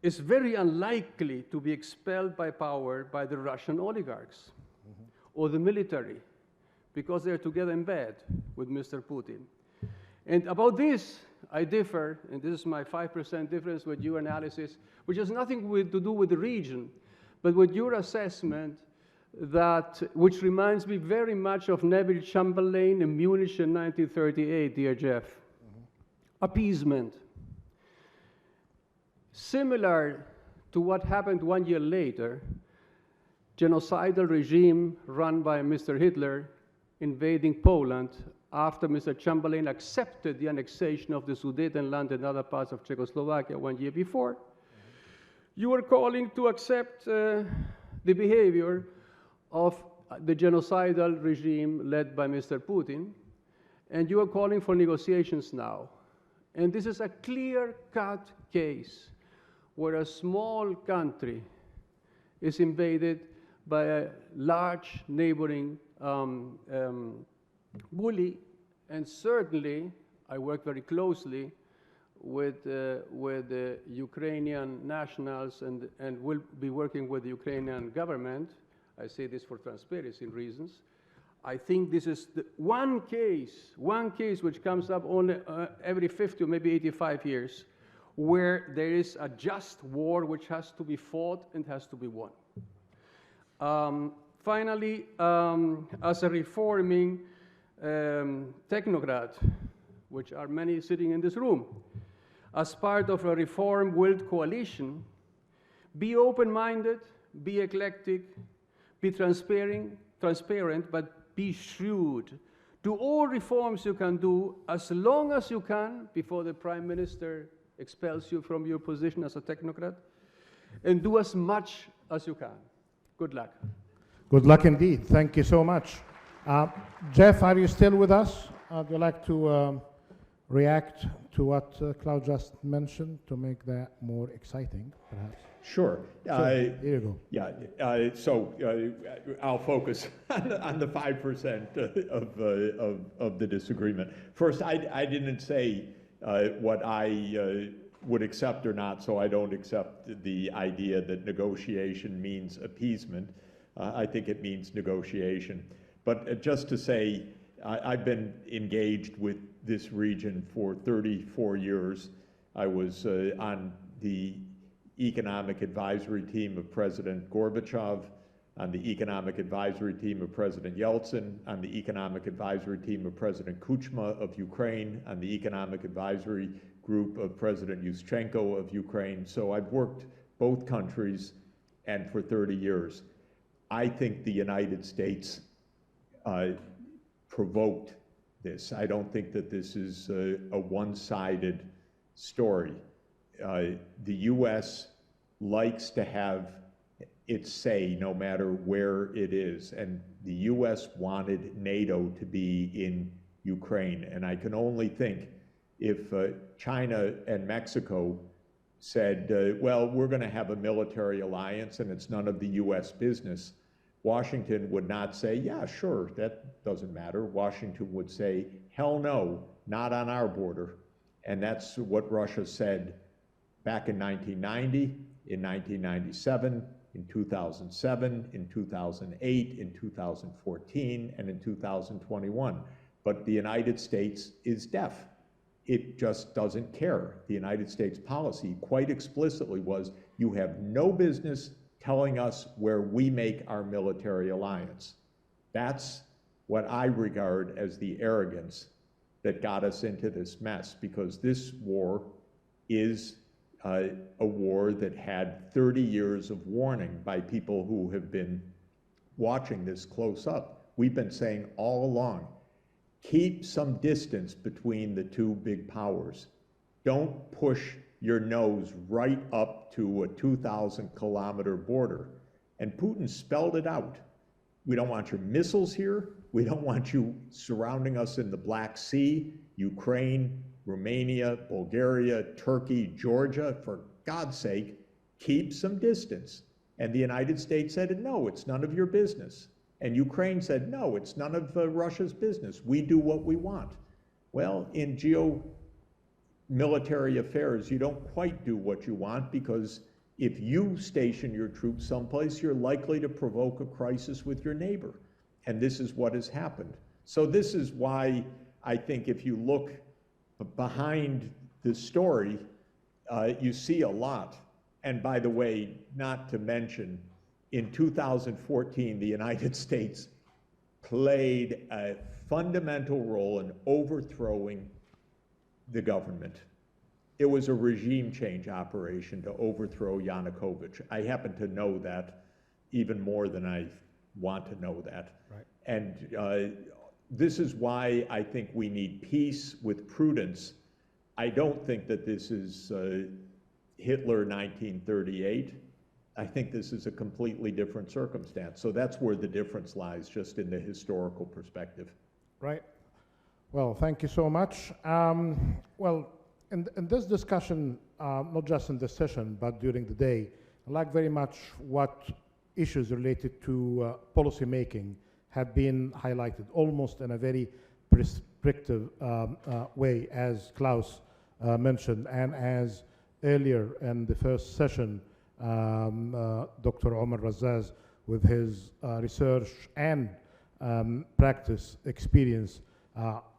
is very unlikely to be expelled by power by the Russian oligarchs or the military, because they're together in bed with Mr. Putin. And about this, I differ, and this is my 5% difference with your analysis, which has nothing to do with the region, but with your assessment which reminds me very much of Neville Chamberlain in Munich in 1938, dear Jeff. Appeasement. Similar to what happened 1 year later, genocidal regime run by Mr. Hitler invading Poland after Mr. Chamberlain accepted the annexation of the Sudetenland and other parts of Czechoslovakia 1 year before. You were calling to accept the behavior of the genocidal regime led by Mr. Putin, and you are calling for negotiations now. And this is a clear-cut case where a small country is invaded by a large neighboring bully, and certainly I work very closely with the Ukrainian nationals and will be working with the Ukrainian government. I say this for transparency reasons. I think this is the one case which comes up only every 50 or maybe 85 years, where there is a just war which has to be fought and has to be won. Finally, as a reforming technocrat, which are many sitting in this room, as part of a reform-willed coalition, be open-minded, be eclectic, be transparent, but be shrewd. Do all reforms you can do as long as you can before the Prime Minister expels you from your position as a technocrat, and do as much as you can. Good luck. Good luck indeed. Thank you so much. Jeff, are you still with us? Would you like to react to what Klaus just mentioned to make that more exciting, perhaps? Sure. Here you go. Yeah, I'll focus on the 5% of the disagreement. First, I didn't say what I would accept or not, so I don't accept the idea that negotiation means appeasement. I think it means negotiation. But just to say, I've been engaged with this region for 34 years. I was on the economic advisory team of President Gorbachev, on the economic advisory team of President Yeltsin, on the economic advisory team of President Kuchma of Ukraine, on the economic advisory group of President Yushchenko of Ukraine. So I've worked both countries and for 30 years. I think the United States provoked this. I don't think that this is a one-sided story. The U.S. likes to have its say no matter where it is, and the U.S. wanted NATO to be in Ukraine, and I can only think if China and Mexico said, well, we're going to have a military alliance and it's none of the U.S. business, Washington would not say, yeah, sure, that doesn't matter. Washington would say, hell no, not on our border. And that's what Russia said back in 1990, in 1997, in 2007, in 2008, in 2014, and in 2021. But the United States is deaf. It just doesn't care. The United States policy quite explicitly was, you have no business telling us where we make our military alliance. That's what I regard as the arrogance that got us into this mess, because this war is a war that had 30 years of warning by people who have been watching this close up. We've been saying all along, keep some distance between the two big powers. Don't push your nose right up to a 2,000-kilometer border. And Putin spelled it out. We don't want your missiles here. We don't want you surrounding us in the Black Sea, Ukraine, Romania, Bulgaria, Turkey, Georgia. For God's sake, keep some distance. And the United States said, no, it's none of your business. And Ukraine said, no, it's none of Russia's business. We do what we want. Well, in military affairs, you don't quite do what you want, because if you station your troops someplace, you're likely to provoke a crisis with your neighbor. And this is what has happened. So this is why I think if you look behind the story, you see a lot. And by the way, not to mention, in 2014, the United States played a fundamental role in overthrowing the government. It was a regime change operation to overthrow Yanukovych. I happen to know that even more than I want to know that. Right. And this is why I think we need peace with prudence. I don't think that this is Hitler 1938. I think this is a completely different circumstance. So that's where the difference lies, just in the historical perspective. Right. Well, thank you so much. Well, in this discussion, not just in this session, but during the day, I like very much what issues related to policy making have been highlighted, almost in a very prescriptive way, as Klaus mentioned, and as earlier in the first session, Dr. Omar Razaz, with his research and practice experience,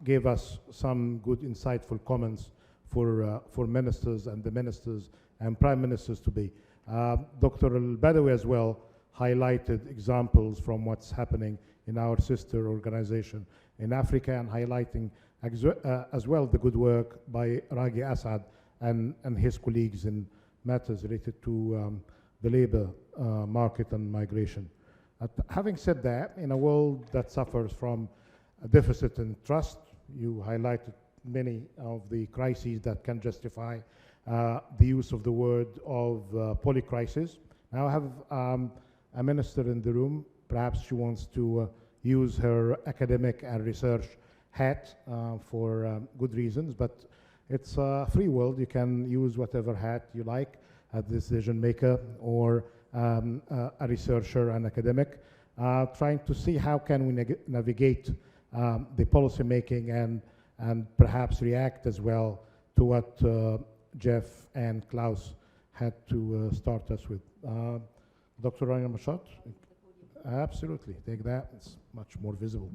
gave us some good, insightful comments for ministers and the ministers and prime ministers to be. Dr. Al-Badawi as well highlighted examples from what's happening in our sister organization in Africa, and highlighting as well the good work by Raghi Assad and his colleagues in matters related to the labor market and migration. Having said that, in a world that suffers from a deficit in trust, you highlighted many of the crises that can justify the use of the word of polycrisis. Now I have a minister in the room. Perhaps she wants to use her academic and research hat for good reasons, but it's a free world. You can use whatever hat you like, a decision maker or a researcher and academic, trying to see how can we navigate the policy making and perhaps react as well to what Jeff and Klaus had to start us with. Dr. Rania Mashat? Absolutely, take that, it's much more visible.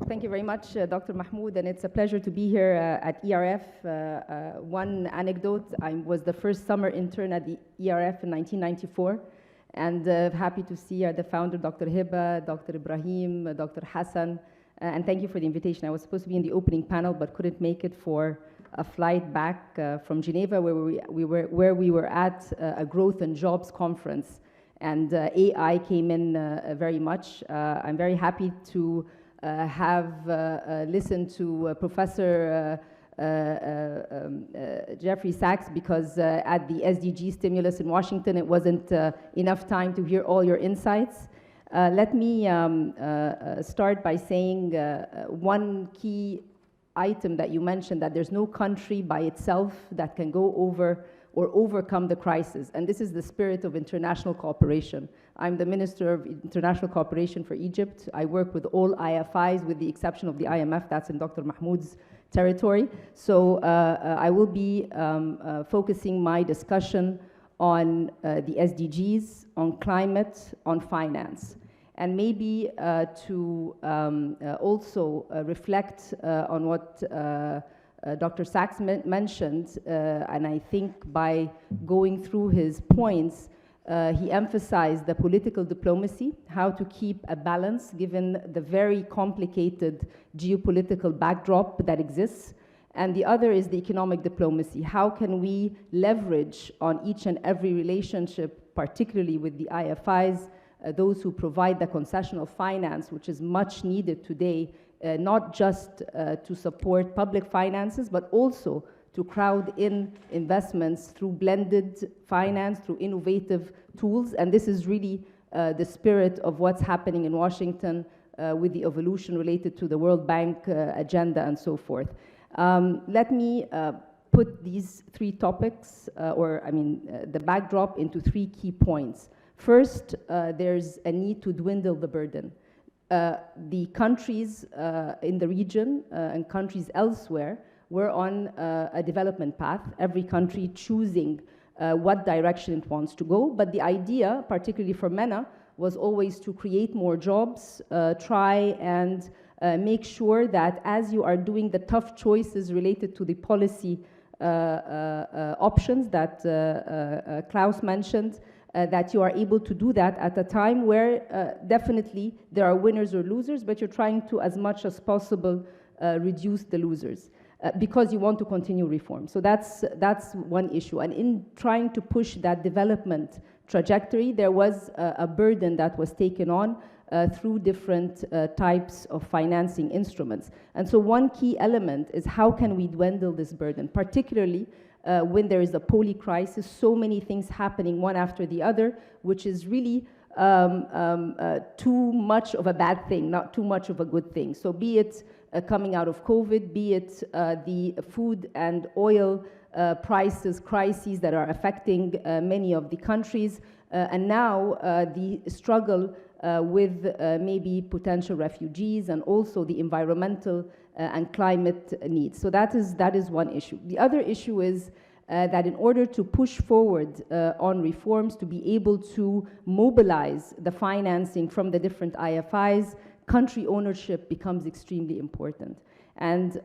Thank you very much, Dr. Mahmoud, and it's a pleasure to be here at ERF. One anecdote, I was the first summer intern at the ERF in 1994, and happy to see the founder, Dr. Hiba, Dr. Ibrahim, Dr. Hassan, and thank you for the invitation. I was supposed to be in the opening panel, but couldn't make it for a flight back from Geneva, where we were at a growth and jobs conference, and AI came in very much. I'm very happy to have listened to Professor Jeffrey Sachs, because at the SDG stimulus in Washington, it wasn't enough time to hear all your insights. Let me start by saying one key item that you mentioned, that there's no country by itself that can go over or overcome the crisis. And this is the spirit of international cooperation. I'm the Minister of International Cooperation for Egypt. I work with all IFIs with the exception of the IMF, that's in Dr. Mahmoud's territory. So I will be focusing my discussion on the SDGs, on climate, on finance. And maybe to also reflect on what Dr. Sachs mentioned, and I think by going through his points, he emphasized the political diplomacy, how to keep a balance given the very complicated geopolitical backdrop that exists. And the other is the economic diplomacy. How can we leverage on each and every relationship, particularly with the IFIs, those who provide the concessional finance, which is much needed today, not just to support public finances, but also to crowd in investments through blended finance, through innovative tools. And this is really the spirit of what's happening in Washington with the evolution related to the World Bank agenda and so forth. Let me put these three topics, the backdrop into three key points. First, there's a need to dwindle the burden. The countries in the region and countries elsewhere were on a development path, every country choosing what direction it wants to go. But the idea, particularly for MENA, was always to create more jobs, try and make sure that as you are doing the tough choices related to the policy options that Klaus mentioned, that you are able to do that at a time where definitely there are winners or losers, but you're trying to, as much as possible, reduce the losers because you want to continue reform. So that's one issue. And in trying to push that development trajectory, there was a burden that was taken on through different types of financing instruments. And so one key element is how can we dwindle this burden, particularly when there is a poly crisis, so many things happening one after the other, which is really too much of a bad thing, not too much of a good thing. So be it coming out of COVID, be it the food and oil crises that are affecting many of the countries, and now the struggle with maybe potential refugees and also the environmental and climate needs. So that is one issue. The other issue is that in order to push forward on reforms, to be able to mobilize the financing from the different IFIs, country ownership becomes extremely important. And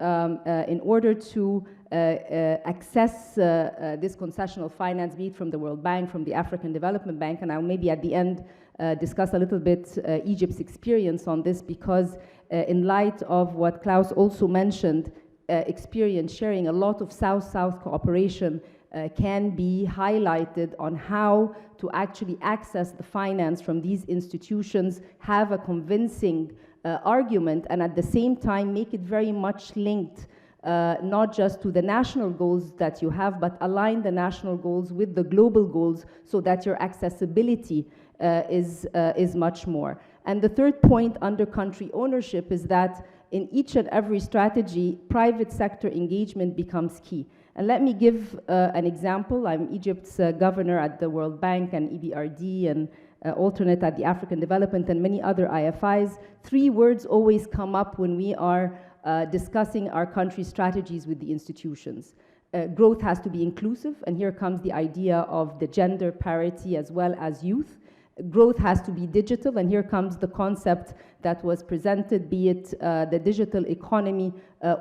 in order to access this concessional finance, be it from the World Bank, from the African Development Bank, and I'll maybe at the end discuss a little bit Egypt's experience on this, because in light of what Klaus also mentioned, experience sharing, a lot of South-South cooperation can be highlighted on how to actually access the finance from these institutions, have a convincing argument, and at the same time make it very much linked not just to the national goals that you have, but align the national goals with the global goals so that your accessibility is much more. And the third point under country ownership is that in each and every strategy, private sector engagement becomes key. And let me give an example. I'm Egypt's governor at the World Bank and EBRD and alternate at the African Development and many other IFIs. Three words always come up when we are discussing our country strategies with the institutions. Growth has to be inclusive, and here comes the idea of the gender parity as well as youth. Growth has to be digital, and here comes the concept that was presented, be it the digital economy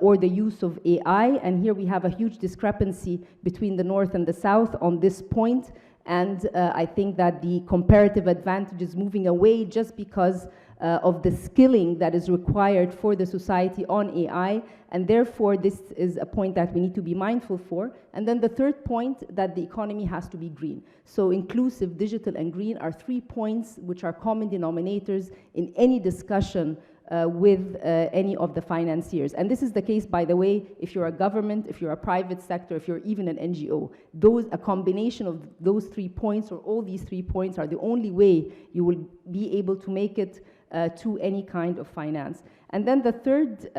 or the use of AI. And here we have a huge discrepancy between the North and the South on this point. And I think that the comparative advantage is moving away just because of the skilling that is required for the society on AI, and therefore this is a point that we need to be mindful for. And then the third point, that the economy has to be green. So inclusive, digital, and green are 3 points which are common denominators in any discussion with any of the financiers. And this is the case, by the way, if you're a government, if you're a private sector, if you're even an NGO. A combination of those 3 points, or all these 3 points, are the only way you will be able to make it to any kind of finance. And then the third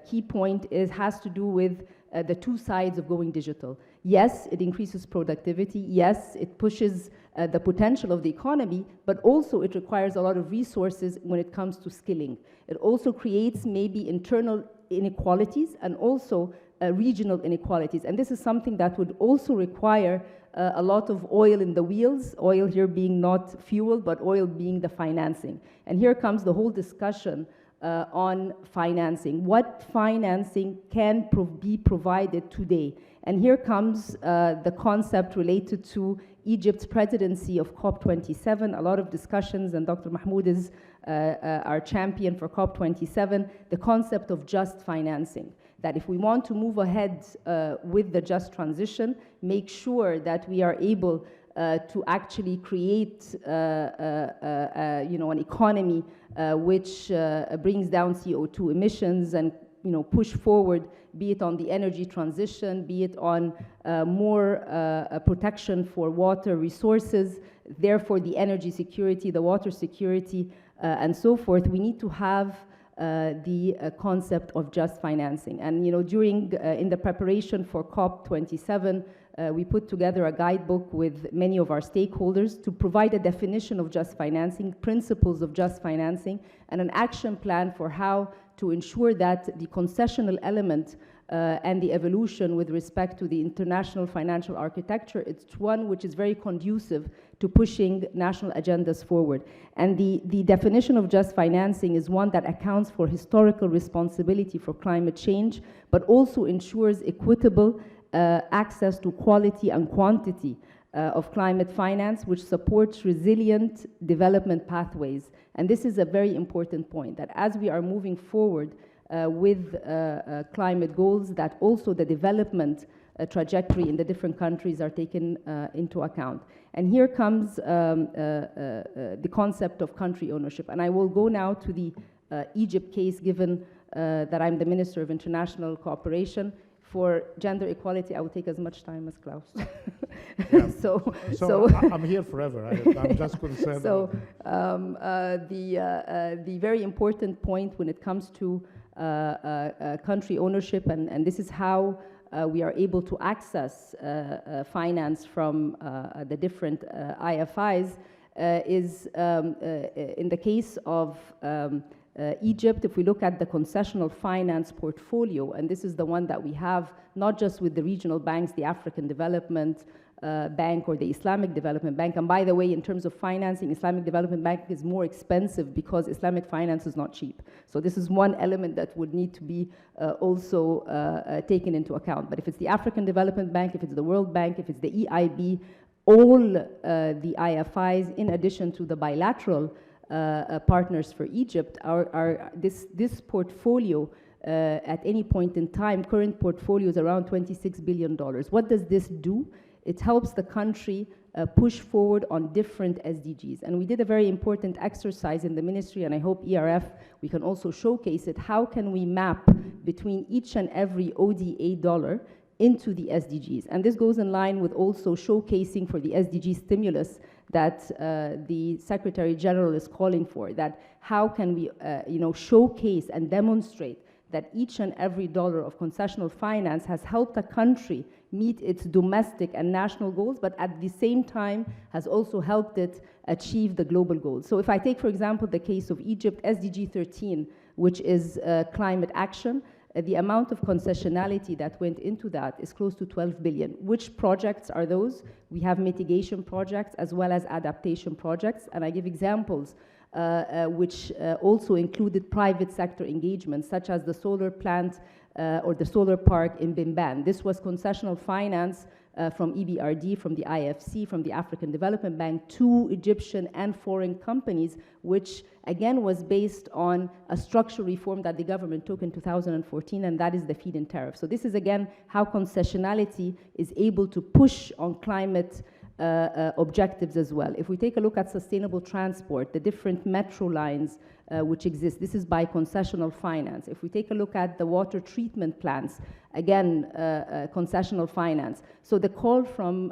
key point has to do with the two sides of going digital. Yes, it increases productivity. Yes, it pushes the potential of the economy, but also it requires a lot of resources when it comes to skilling. It also creates maybe internal inequalities and also regional inequalities. And this is something that would also require a lot of oil in the wheels, oil here being not fuel, but oil being the financing. And here comes the whole discussion on financing. What financing can be provided today? And here comes the concept related to Egypt's presidency of COP27, a lot of discussions, and Dr. Mahmoud is our champion for COP27, the concept of just financing. That if we want to move ahead with the just transition, make sure that we are able to actually create an economy which brings down CO2 emissions and push forward, be it on the energy transition, be it on more protection for water resources, therefore the energy security, the water security, and so forth. We need to have the concept of just financing. And during in the preparation for COP27, we put together a guidebook with many of our stakeholders to provide a definition of just financing, principles of just financing, and an action plan for how to ensure that the concessional element and the evolution with respect to the international financial architecture, it's one which is very conducive to pushing national agendas forward. And the definition of just financing is one that accounts for historical responsibility for climate change, but also ensures equitable access to quality and quantity of climate finance, which supports resilient development pathways. And this is a very important point, that as we are moving forward with climate goals, that also the development trajectory in the different countries are taken into account. And here comes the concept of country ownership. And I will go now to the Egypt case, given that I'm the Minister of International Cooperation. For gender equality, I will take as much time as Klaus. Yeah. So I'm here forever. I'm just concerned. So the very important point when it comes to country ownership, and this is how we are able to access finance from the different IFIs, is in the case of Egypt, if we look at the concessional finance portfolio, and this is the one that we have not just with the regional banks, the African Development Bank or the Islamic Development Bank. And by the way, in terms of financing, Islamic Development Bank is more expensive because Islamic finance is not cheap. So this is one element that would need to be also taken into account. But if it's the African Development Bank, if it's the World Bank, if it's the EIB, all the IFIs, in addition to the bilateral partners for Egypt, this portfolio at any point in time, current portfolio is around $26 billion. What does this do? It helps the country push forward on different SDGs. And we did a very important exercise in the ministry, and I hope ERF, we can also showcase it. How can we map between each and every ODA dollar into the SDGs? And this goes in line with also showcasing for the SDG stimulus that the Secretary General is calling for, that how can we showcase and demonstrate that each and every dollar of concessional finance has helped a country meet its domestic and national goals, but at the same time has also helped it achieve the global goals. So if I take, for example, the case of Egypt, SDG 13, which is climate action, the amount of concessionality that went into that is close to 12 billion. Which projects are those? We have mitigation projects as well as adaptation projects, and I give examples which also included private sector engagements, such as the solar plant or the solar park in Bimban. This was concessional finance from EBRD, from the IFC, from the African Development Bank to Egyptian and foreign companies, which again was based on a structural reform that the government took in 2014, and that is the feed-in tariff. So this is again how concessionality is able to push on climate objectives as well. If we take a look at sustainable transport, the different metro lines which exist, this is by concessional finance. If we take a look at the water treatment plants, again, concessional finance. So the call from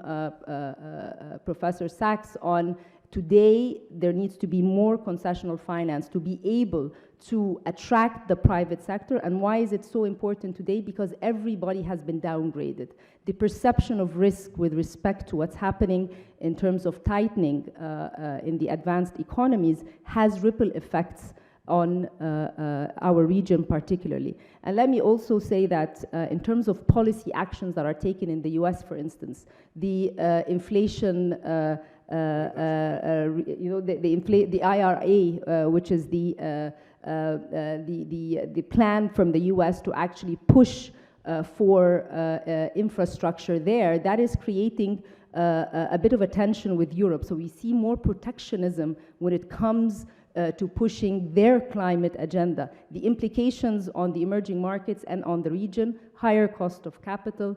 Professor Sachs on today there needs to be more concessional finance to be able to attract the private sector. And why is it so important today? Because everybody has been downgraded. The perception of risk with respect to what's happening in terms of tightening in the advanced economies has ripple effects on our region particularly. And let me also say that in terms of policy actions that are taken in the US, for instance, the inflation, the IRA, which is the plan from the US to actually push for infrastructure there, that is creating a bit of a tension with Europe. So we see more protectionism when it comes to pushing their climate agenda. The implications on the emerging markets and on the region: higher cost of capital,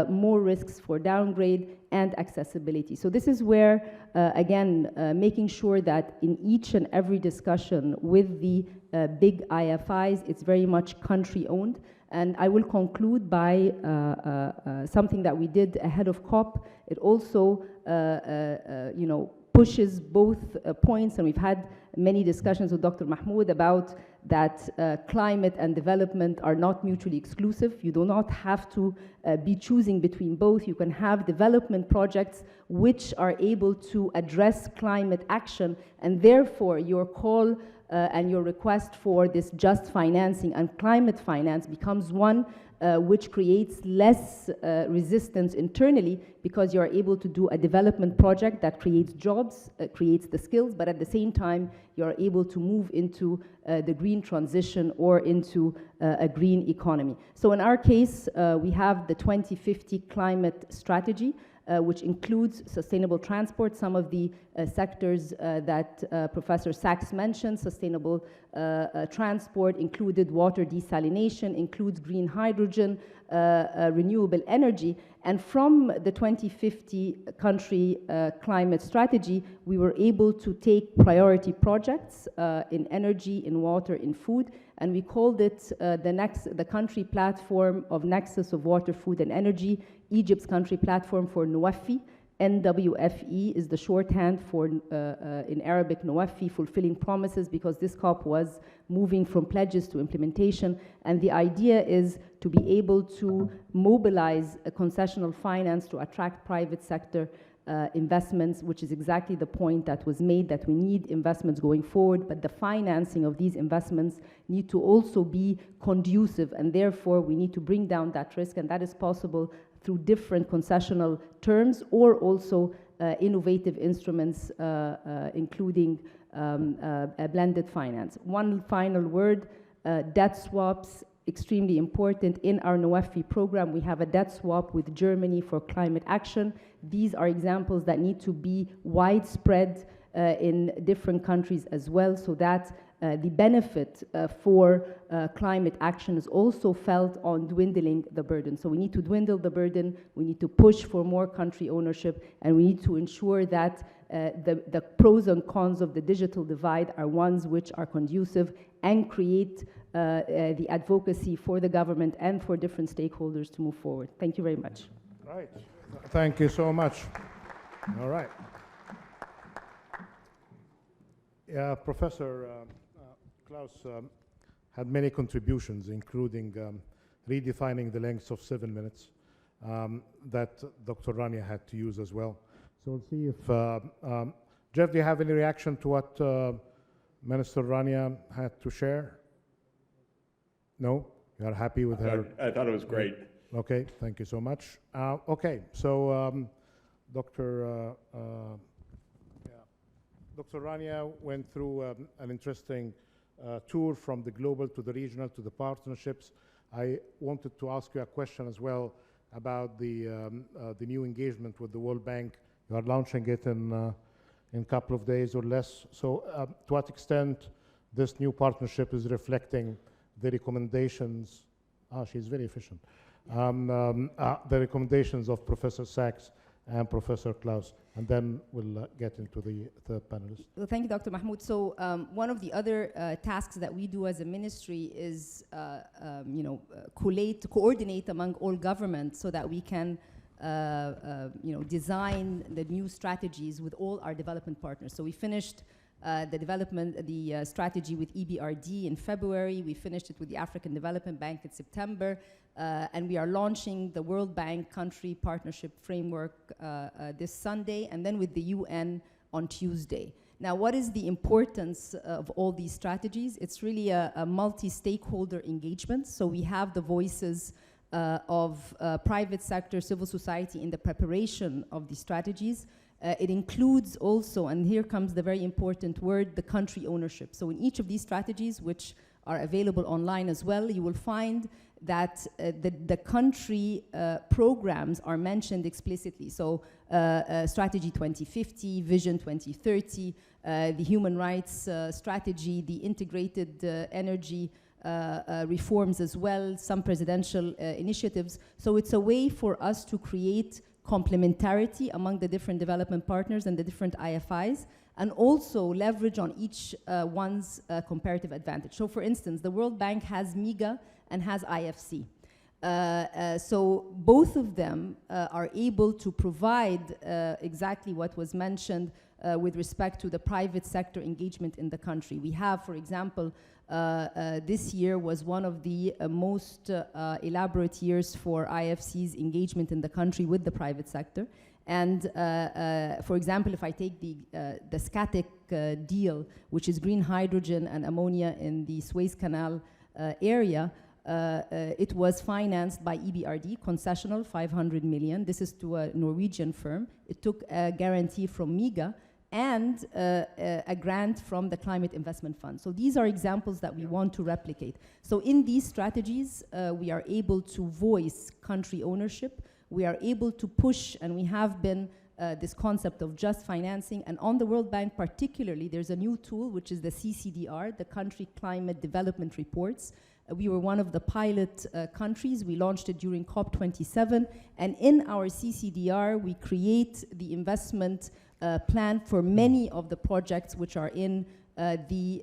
more risks for downgrade, and accessibility. So this is where, again, making sure that in each and every discussion with the big IFIs, it's very much country-owned. And I will conclude by something that we did ahead of COP. It also, pushes both points, and we've had many discussions with Dr. Mahmoud about that climate and development are not mutually exclusive. You do not have to be choosing between both. You can have development projects which are able to address climate action, and therefore your call and your request for this just financing and climate finance becomes one which creates less resistance internally, because you're able to do a development project that creates jobs, creates the skills, but at the same time, you're able to move into the green transition or into a green economy. So in our case, we have the 2050 climate strategy, which includes sustainable transport. Some of the sectors that Professor Sachs mentioned: sustainable transport included water desalination, includes green hydrogen, renewable energy. And from the 2050 country climate strategy, we were able to take priority projects in energy, in water, in food, and we called it the country platform of nexus of water, food, and energy. Egypt's country platform for NWFI. NWFE is the shorthand for, in Arabic, NWFI, fulfilling promises, because this COP was moving from pledges to implementation. And the idea is to be able to mobilize a concessional finance to attract private sector investments, which is exactly the point that was made, that we need investments going forward, but the financing of these investments need to also be conducive, and therefore we need to bring down that risk, and that is possible through different concessional terms or also innovative instruments, including a blended finance. One final word: debt swaps, extremely important. In our NWFI program, we have a debt swap with Germany for climate action. These are examples that need to be widespread in different countries as well, so that the benefit for climate action is also felt on dwindling the burden. So we need to dwindle the burden, we need to push for more country ownership, and we need to ensure that the pros and cons of the digital divide are ones which are conducive and create the advocacy for the government and for different stakeholders to move forward. Thank you very much. Right. Thank you so much. All right. Professor Klaus had many contributions, including redefining the length of 7 minutes that Dr. Rania had to use as well. So we'll see if, Jeff, do you have any reaction to what Minister Rania had to share? No? You are happy with her? I thought it was great. Okay, thank you so much. Okay, so Dr. Rania went through an interesting tour from the global to the regional to the partnerships. I wanted to ask you a question as well about the new engagement with the World Bank. You are launching it in a couple of days or less. So to what extent this new partnership is reflecting the recommendations? She's very efficient. The recommendations of Professor Sachs and Professor Klaus, and then we'll get into the third panelist. Well, thank you, Dr. Mahmoud. So one of the other tasks that we do as a ministry is, coordinate among all governments so that we can design the new strategies with all our development partners. So we finished the strategy with EBRD in February. We finished it with the African Development Bank in September. And we are launching the World Bank Country Partnership Framework this Sunday, and then with the UN on Tuesday. Now, what is the importance of all these strategies? It's really a multi-stakeholder engagement. So we have the voices of private sector, civil society in the preparation of these strategies. It includes also, and here comes the very important word, the country ownership. So in each of these strategies, which are available online as well, you will find that the country programs are mentioned explicitly. So Strategy 2050, Vision 2030, the human rights strategy, the integrated energy reforms as well, some presidential initiatives. So it's a way for us to create complementarity among the different development partners and the different IFIs, and also leverage on each one's comparative advantage. So for instance, the World Bank has MEGA and has IFC. So both of them are able to provide exactly what was mentioned with respect to the private sector engagement in the country. We have, for example, this year was one of the most elaborate years for IFC's engagement in the country with the private sector. And for example, if I take the SCATIC deal, which is green hydrogen and ammonia in the Suez Canal area, it was financed by EBRD, concessional, 500 million. This is to a Norwegian firm. It took a guarantee from MEGA and a grant from the Climate Investment Fund. So these are examples that we want to replicate. So in these strategies, we are able to voice country ownership. We are able to push, and we have been, this concept of just financing. And on the World Bank particularly, there's a new tool, which is the CCDR, the Country Climate Development Reports. We were one of the pilot countries. We launched it during COP27. And in our CCDR, we create the investment plan for many of the projects which are in the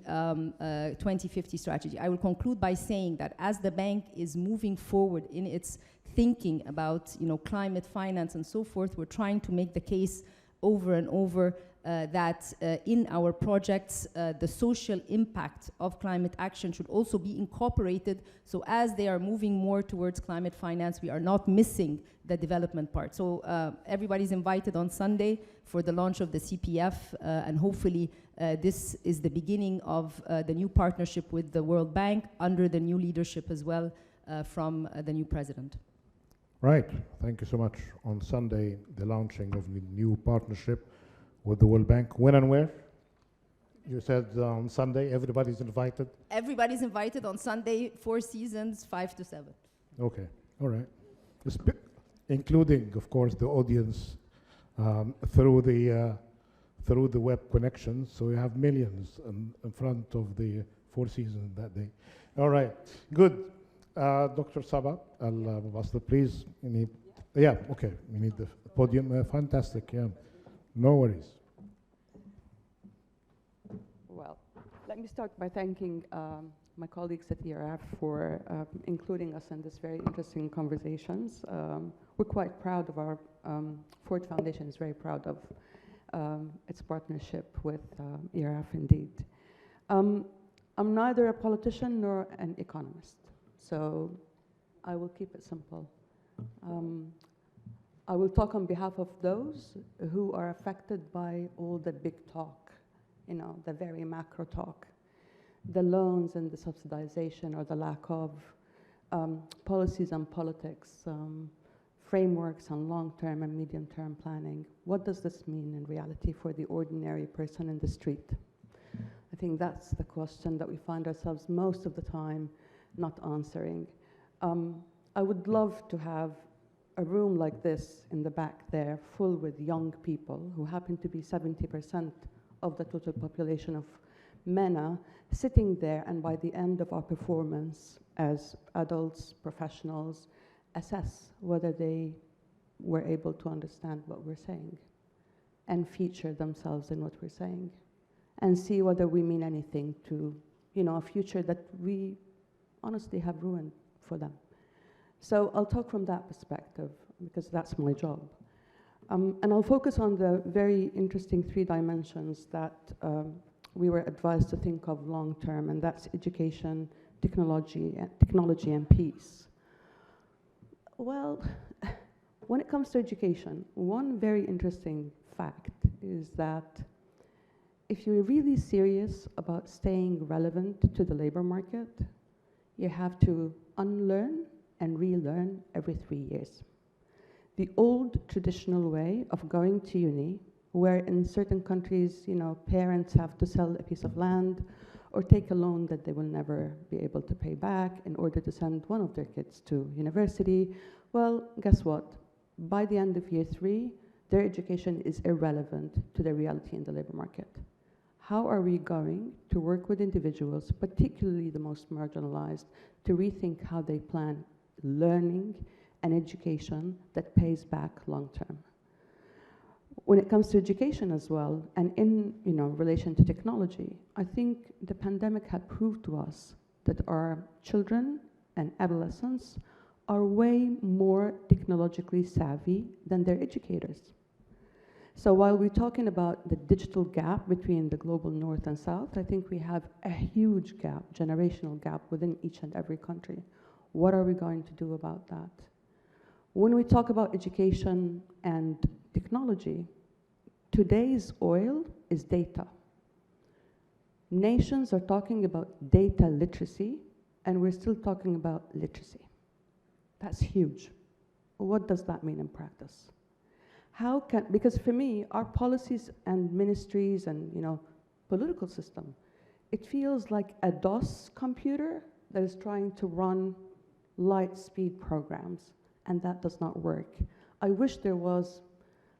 2050 strategy. I will conclude by saying that as the bank is moving forward in its thinking about climate finance and so forth, we're trying to make the case over and over that in our projects, the social impact of climate action should also be incorporated. So as they are moving more towards climate finance, we are not missing the development part. So everybody's invited on Sunday for the launch of the CPF, and hopefully this is the beginning of the new partnership with the World Bank under the new leadership as well from the new president. Right, thank you so much. On Sunday, the launching of the new partnership with the World Bank. When and where? You said on Sunday, everybody's invited? Everybody's invited on Sunday, 4 Seasons, 5 to 7. Okay, all right. Including, of course, the audience through the web connections. So you have millions in front of the 4 Seasons that day. All right, good. Dr. Saba Al-Basri, please. We need the podium. Fantastic, yeah. No worries. Well, let me start by thanking my colleagues at ERF for including us in this very interesting conversations. We're quite proud of our, Ford Foundation is very proud of its partnership with ERF indeed. I'm neither a politician nor an economist, so I will keep it simple. I will talk on behalf of those who are affected by all the big talk, the very macro talk, the loans and the subsidization or the lack of policies and politics, frameworks on long-term and medium-term planning. What does this mean in reality for the ordinary person in the street? I think that's the question that we find ourselves most of the time not answering. I would love to have a room like this in the back there full with young people who happen to be 70% of the total population of MENA, sitting there, and by the end of our performance as adults, professionals, assess whether they were able to understand what we're saying and feature themselves in what we're saying and see whether we mean anything to a future that we honestly have ruined for them. So I'll talk from that perspective. because that's my job. And I'll focus on the very interesting 3 dimensions that we were advised to think of long term, and that's education, technology, and peace. Well, when it comes to education, one very interesting fact is that if you're really serious about staying relevant to the labor market, you have to unlearn and relearn every 3 years. The old traditional way of going to uni, where in certain countries, parents have to sell a piece of land or take a loan that they will never be able to pay back in order to send one of their kids to university. Well, guess what? By the end of year 3, their education is irrelevant to the reality in the labor market. How are we going to work with individuals, particularly the most marginalized, to rethink how they plan learning and education that pays back long term? When it comes to education as well, and in relation to technology, I think the pandemic had proved to us that our children and adolescents are way more technologically savvy than their educators. So while we're talking about the digital gap between the global north and south, I think we have a huge gap, generational gap within each and every country. What are we going to do about that? When we talk about education and technology, today's oil is data. Nations are talking about data literacy, and we're still talking about literacy. That's huge. What does that mean in practice? Because for me, our policies and ministries and political system, it feels like a DOS computer that is trying to run light speed programs, and that does not work. I wish there was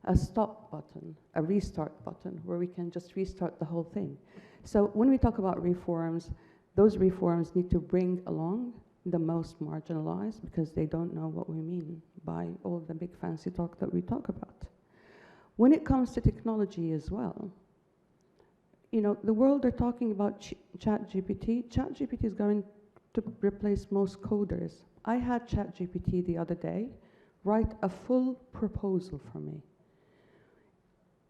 a stop button, a restart button, where we can just restart the whole thing. So when we talk about reforms, those reforms need to bring along the most marginalized, because they don't know what we mean by all the big fancy talk that we talk about. When it comes to technology as well, the world are talking about ChatGPT. ChatGPT is going to replace most coders. I had ChatGPT the other day write a full proposal for me.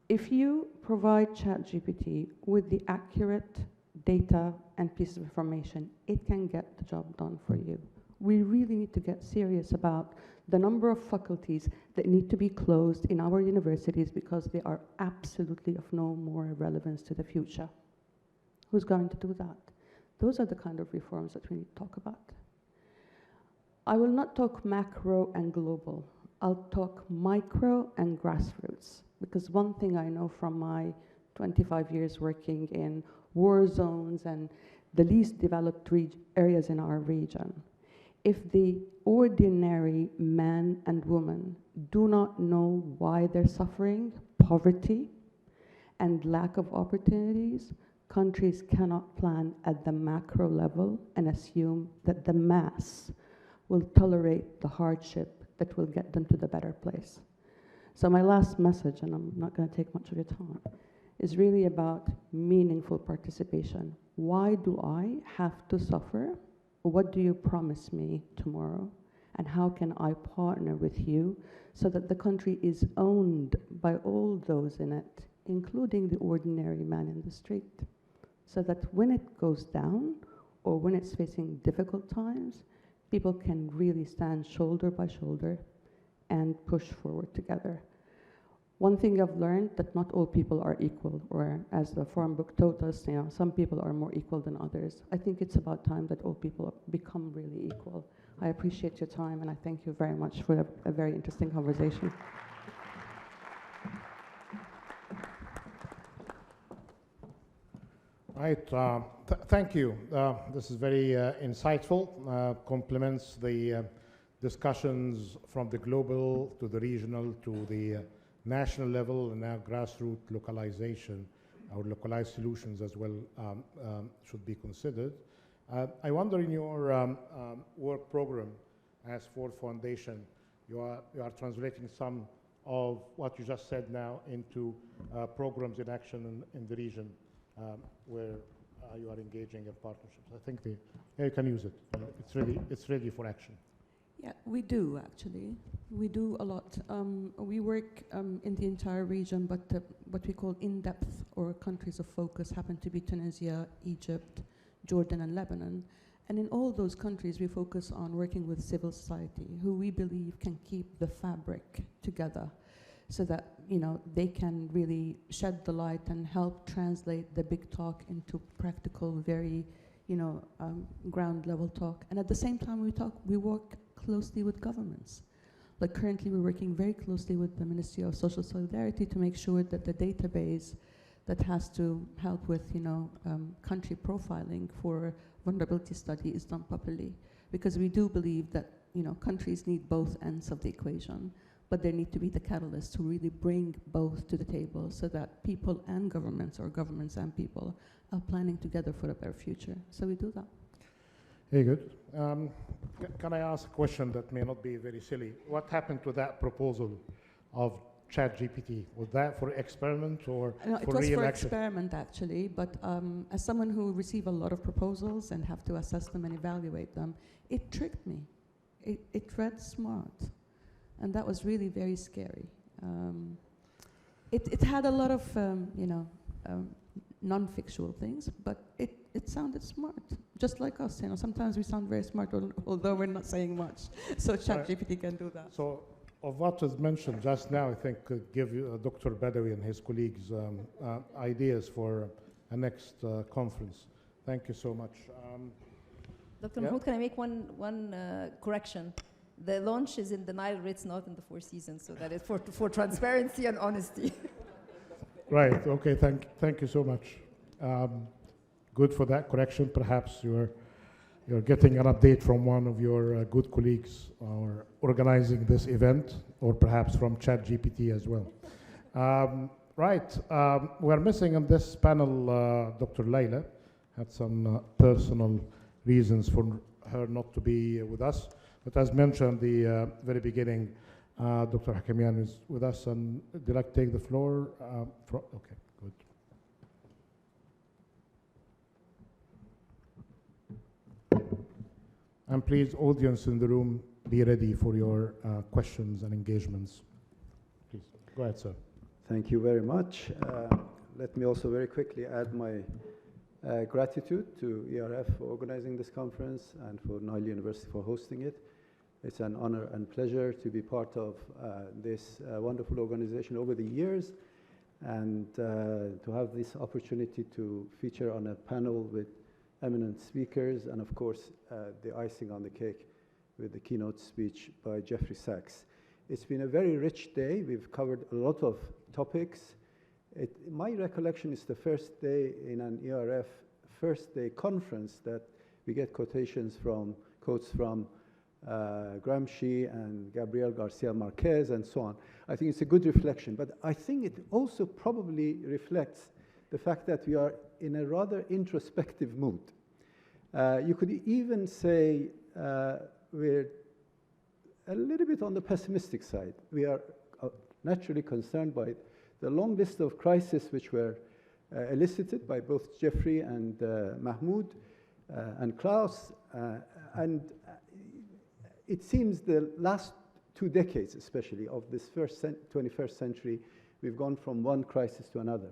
If you provide ChatGPT with the accurate data and pieces of information, it can get the job done for you. We really need to get serious about the number of faculties that need to be closed in our universities because they are absolutely of no more relevance to the future. Who's going to do that? Those are the kind of reforms that we need to talk about. I will not talk macro and global. I'll talk micro and grassroots, because one thing I know from my 25 years working in war zones and the least developed areas in our region, if the ordinary man and woman do not know why they're suffering poverty and lack of opportunities, countries cannot plan at the macro level and assume that the mass will tolerate the hardship that will get them to the better place. So my last message, and I'm not going to take much of your time, is really about meaningful participation. Why do I have to suffer? What do you promise me tomorrow? And how can I partner with you so that the country is owned by all those in it, including the ordinary man in the street, so that when it goes down or when it's facing difficult times, people can really stand shoulder by shoulder and push forward together. One thing I've learned, that not all people are equal, or as the Forum book told us, some people are more equal than others. I think it's about time that all people become really equal. I appreciate your time, and I thank you very much for a very interesting conversation. Right, thank you. This is very insightful, complements the discussions from the global to the regional to the national level, and now grassroots localization or localized solutions as well should be considered. I wonder, in your work program as Ford Foundation, you are translating some of what you just said now into programs in action in the region where you are engaging in partnerships. I think you can use it. It's ready for action. Yeah, we do actually. We do a lot. We work in the entire region, but what we call in-depth or countries of focus happen to be Tunisia, Egypt, Jordan, and Lebanon. And in all those countries, we focus on working with civil society, who we believe can keep the fabric together, so that they can really shed the light and help translate the big talk into practical, very ground level talk. And at the same time, we work closely with governments. Like currently, we're working very closely with the Ministry of Social Solidarity to make sure that the database that has to help with country profiling for vulnerability study is done properly, because we do believe that countries need both ends of the equation, but there need to be the catalysts to really bring both to the table, so that people and governments, or governments and people, are planning together for a better future. So we do that. Very good. Can I ask a question that may not be very silly? What happened to that proposal of ChatGPT? Was that for experiment or No, for it was real for action? experiment actually, but as someone who receive a lot of proposals and have to assess them and evaluate them, it tricked me. It read smart, and that was really very scary. It had a lot of non-fictional things, but it sounded smart, just like us. Sometimes we sound very smart, although we're not saying much. So ChatGPT can do that. So, of what was mentioned just now, I think could give you, Dr. Badawi and his colleagues ideas for a next conference. Thank you so much. Dr. Yeah. Mahmoud, can I make one correction? The launch is in the Nile Ritz, not in the Four Seasons, so that is for transparency and honesty. Right, okay, thank you so much. Good for that correction. Perhaps you're getting an update from one of your good colleagues or organizing this event, or perhaps from ChatGPT as well. Right, we're missing on this panel Dr. Layla. Had some personal reasons for her not to be with us. But as mentioned at the very beginning, Dr. Hakamian is with us, and would you like to take the floor? Okay, good. And please, audience in the room, be ready for your questions and engagements. Please, go ahead, sir. Thank you very much. Let me also very quickly add my gratitude to ERF for organizing this conference and for Nile University for hosting it. It's an honor and pleasure to be part of this wonderful organization over the years, and to have this opportunity to feature on a panel with eminent speakers, and of course the icing on the cake with the keynote speech by Jeffrey Sachs. It's been a very rich day. We've covered a lot of topics. My recollection is the first day in an ERF first day conference that we get quotes from Gramsci and Gabriel Garcia Marquez and so on. I think it's a good reflection, but I think it also probably reflects the fact that we are in a rather introspective mood. You could even say we're a little bit on the pessimistic side. We are naturally concerned by the long list of crises which were elicited by both Jeffrey and Mahmoud and Klaus, and it seems the last 2 decades, especially of this 21st century, we've gone from one crisis to another,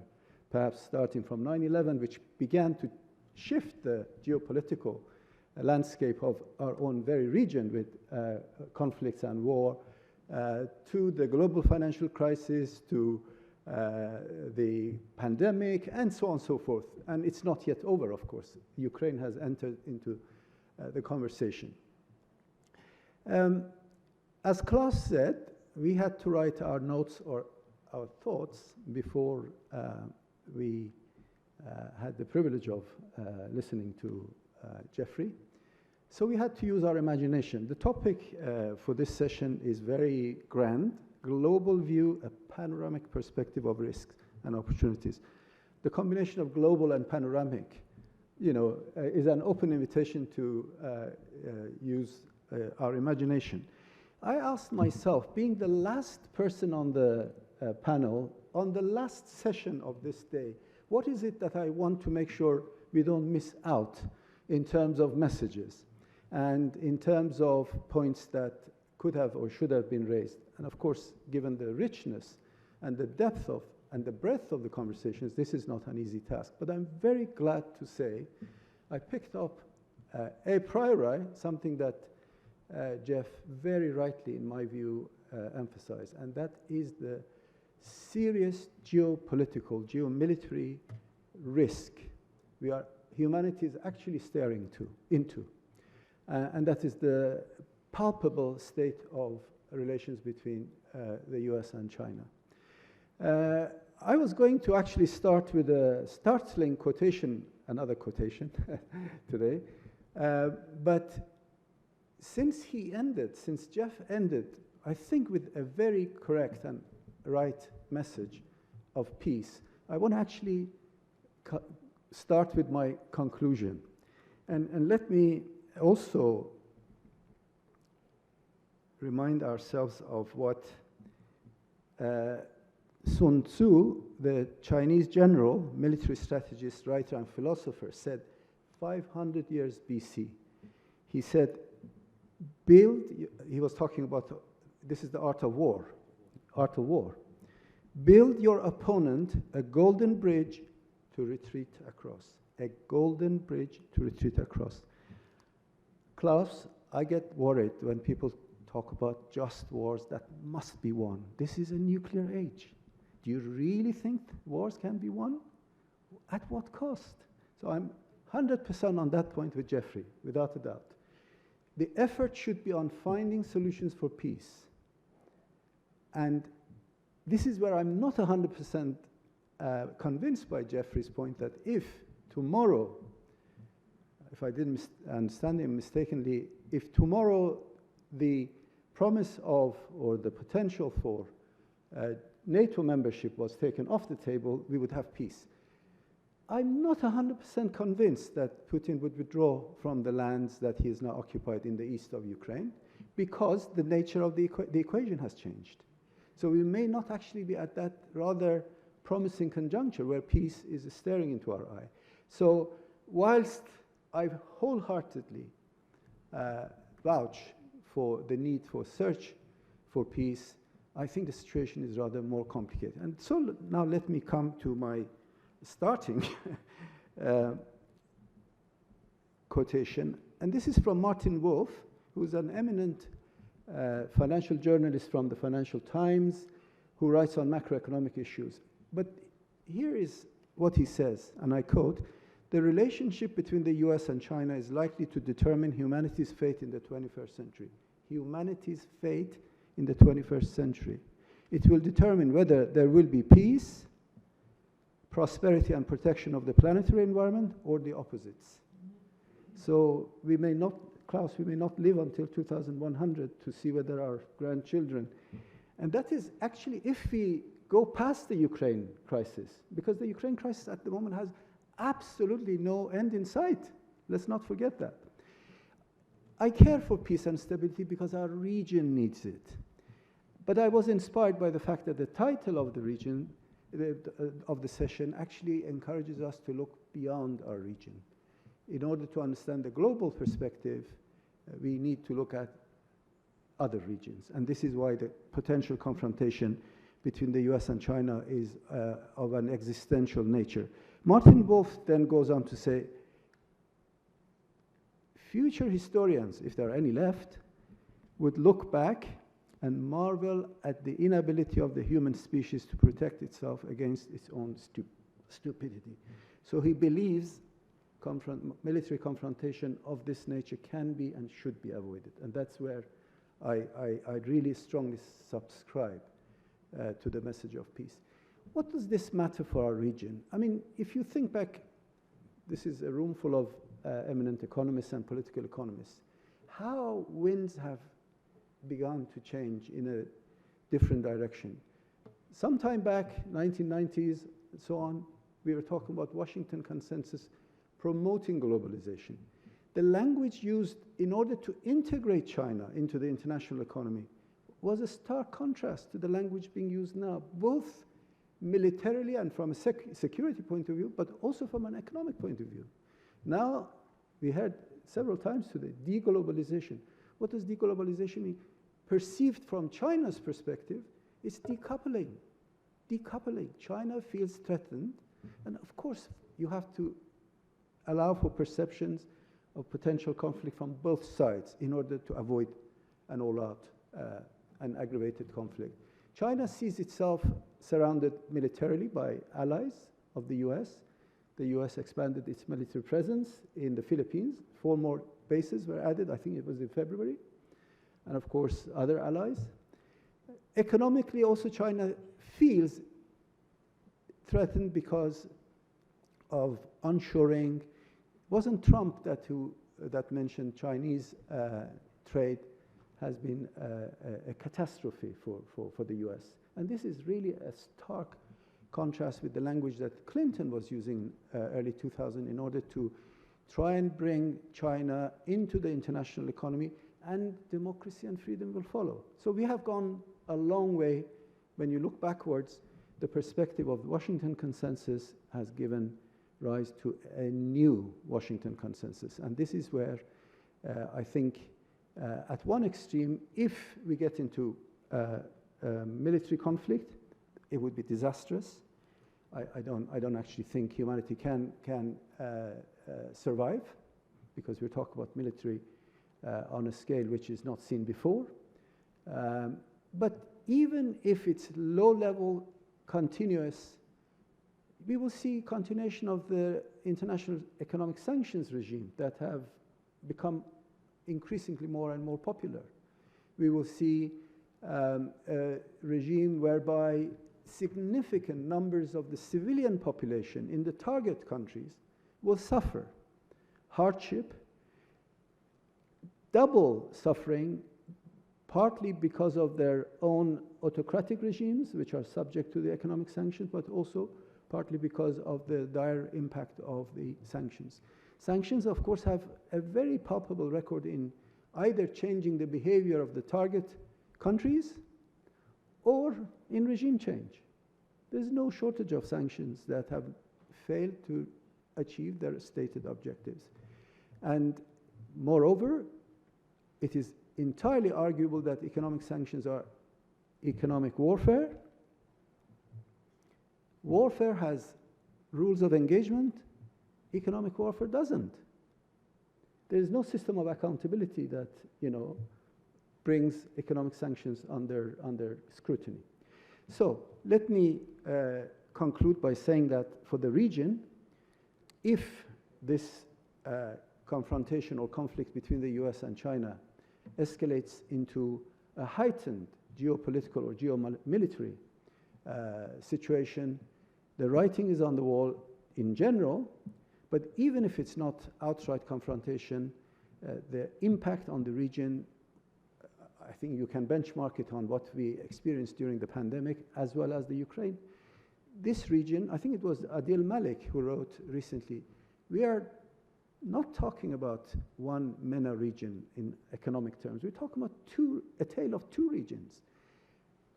perhaps starting from 9/11, which began to shift the geopolitical landscape of our own very region with conflicts and war, to the global financial crisis, to the pandemic, and so on and so forth. And it's not yet over, of course. Ukraine has entered into the conversation. As Klaus said, we had to write our notes or our thoughts before we had the privilege of listening to Jeffrey. So we had to use our imagination. The topic for this session is very grand: global view, a panoramic perspective of risks and opportunities. The combination of global and panoramic, is an open invitation to use our imagination. I asked myself, being the last person on the panel, on the last session of this day, what is it that I want to make sure we don't miss out in terms of messages? And in terms of points that could have or should have been raised, and of course, given the richness and the depth of and the breadth of the conversations, this is not an easy task. But I'm very glad to say I picked up a priori something that Jeff very rightly, in my view, emphasized, and that is the serious geopolitical, geomilitary risk humanity is actually staring into. And that is the palpable state of relations between the US and China. I was going to actually start with a startling quotation, another quotation today, but since Jeff ended, I think with a very correct and right message of peace, I want to actually start with my conclusion. And let me also remind ourselves of what Sun Tzu, the Chinese general, military strategist, writer, and philosopher, said 500 years BC. He said, he was talking about, this is the art of war. Build your opponent a golden bridge to retreat across. A golden bridge to retreat across. Klaus, I get worried when people talk about just wars that must be won. This is a nuclear age. Do you really think wars can be won? At what cost? So I'm 100% on that point with Jeffrey, without a doubt. The effort should be on finding solutions for peace. And this is where I'm not 100% convinced by Jeffrey's point that if tomorrow, if I didn't understand him mistakenly, if tomorrow the promise of or the potential for NATO membership was taken off the table, we would have peace. I'm not 100% convinced that Putin would withdraw from the lands that he is now occupied in the east of Ukraine, because the nature of the equation has changed. So we may not actually be at that rather promising conjuncture where peace is staring into our eye. So whilst I wholeheartedly vouch for the need for search for peace, I think the situation is rather more complicated. And so now let me come to my starting quotation. And this is from Martin Wolf, who's an eminent financial journalist from the Financial Times, who writes on macroeconomic issues. But here is what he says, and I quote, "The relationship between the US and China is likely to determine humanity's fate in the 21st century." Humanity's fate in the 21st century. It will determine whether there will be peace, prosperity, and protection of the planetary environment, or the opposites. So we may not, Klaus, we may not live until 2100 to see whether our grandchildren, and that is actually if we go past the Ukraine crisis, because the Ukraine crisis at the moment has absolutely no end in sight. Let's not forget that. I care for peace and stability because our region needs it. But I was inspired by the fact that the title of the region, of the session, actually encourages us to look beyond our region. In order to understand the global perspective, we need to look at other regions. And this is why the potential confrontation between the US and China is of an existential nature. Martin Wolf then goes on to say, future historians, if there are any left, would look back and marvel at the inability of the human species to protect itself against its own stupidity. So he believes military confrontation of this nature can be and should be avoided. And that's where I really strongly subscribe to the message of peace. What does this matter for our region? I mean, if you think back, this is a room full of eminent economists and political economists. How winds have begun to change in a different direction. Sometime back, 1990s and so on, we were talking about Washington Consensus promoting globalization. The language used in order to integrate China into the international economy was a stark contrast to the language being used now, both militarily and from a security point of view, but also from an economic point of view. Now, we heard several times today, deglobalization. What does deglobalization mean? Perceived from China's perspective, it's decoupling. Decoupling. China feels threatened, and of course, you have to allow for perceptions of potential conflict from both sides in order to avoid an all-out and aggravated conflict. China sees itself surrounded militarily by allies of the US. The US expanded its military presence in the Philippines. 4 more bases were added, I think it was in February. And of course, other allies. Economically, also China feels threatened because of onshoring. It wasn't Trump that mentioned Chinese trade has been a catastrophe for the US. And this is really a stark contrast with the language that Clinton was using early 2000 in order to try and bring China into the international economy, and democracy and freedom will follow. So we have gone a long way. When you look backwards, the perspective of the Washington Consensus has given rise to a new Washington Consensus. And this is where I think at one extreme, if we get into military conflict, it would be disastrous. I don't actually think humanity can survive, because we're talking about military on a scale which is not seen before. But even if it's low-level, continuous, we will see continuation of the international economic sanctions regime that have become increasingly more and more popular. We will see a regime whereby significant numbers of the civilian population in the target countries will suffer hardship, double suffering, partly because of their own autocratic regimes, which are subject to the economic sanctions, but also partly because of the dire impact of the sanctions. Sanctions, of course, have a very palpable record in either changing the behavior of the target countries or in regime change. There's no shortage of sanctions that have failed to achieve their stated objectives. And moreover, it is entirely arguable that economic sanctions are economic warfare. Warfare has rules of engagement. Economic warfare doesn't. There is no system of accountability that, brings economic sanctions under scrutiny. So let me conclude by saying that for the region, if this confrontation or conflict between the US and China escalates into a heightened geopolitical or geomilitary situation, the writing is on the wall in general, but even if it's not outright confrontation, the impact on the region, I think you can benchmark it on what we experienced during the pandemic as well as the Ukraine. This region, I think it was Adil Malik who wrote recently, we are not talking about one MENA region in economic terms. We're talking about a tale of 2 regions.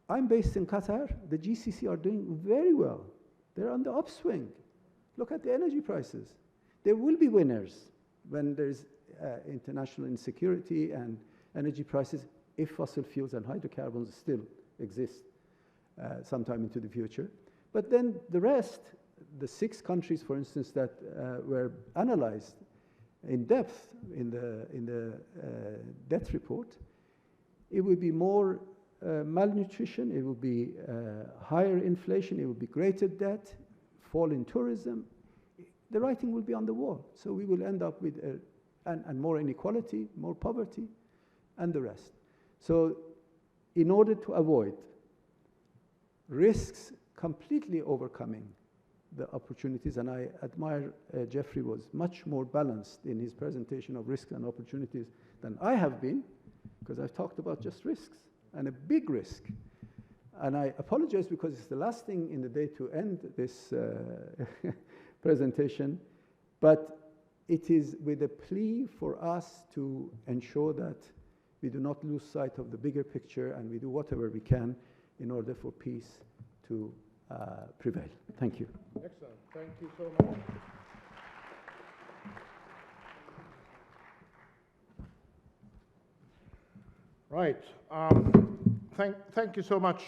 I'm based in Qatar. The GCC are doing very well. They're on the upswing. Look at the energy prices. There will be winners when there's international insecurity and energy prices, if fossil fuels and hydrocarbons still exist sometime into the future. But then the rest, the 6 countries, for instance, that were analyzed in depth in the debt report, it would be more malnutrition, it would be higher inflation, it would be greater debt, fall in tourism. The writing will be on the wall. So we will end up with and more inequality, more poverty, and the rest. So in order to avoid risks completely overcoming the opportunities, and I admire Jeffrey was much more balanced in his presentation of risks and opportunities than I have been, because I've talked about just risks, and a big risk. And I apologize because it's the last thing in the day to end this presentation, but it is with a plea for us to ensure that we do not lose sight of the bigger picture, and we do whatever we can in order for peace to prevail. Thank you. Excellent. Thank you so much. Right. Thank you so much.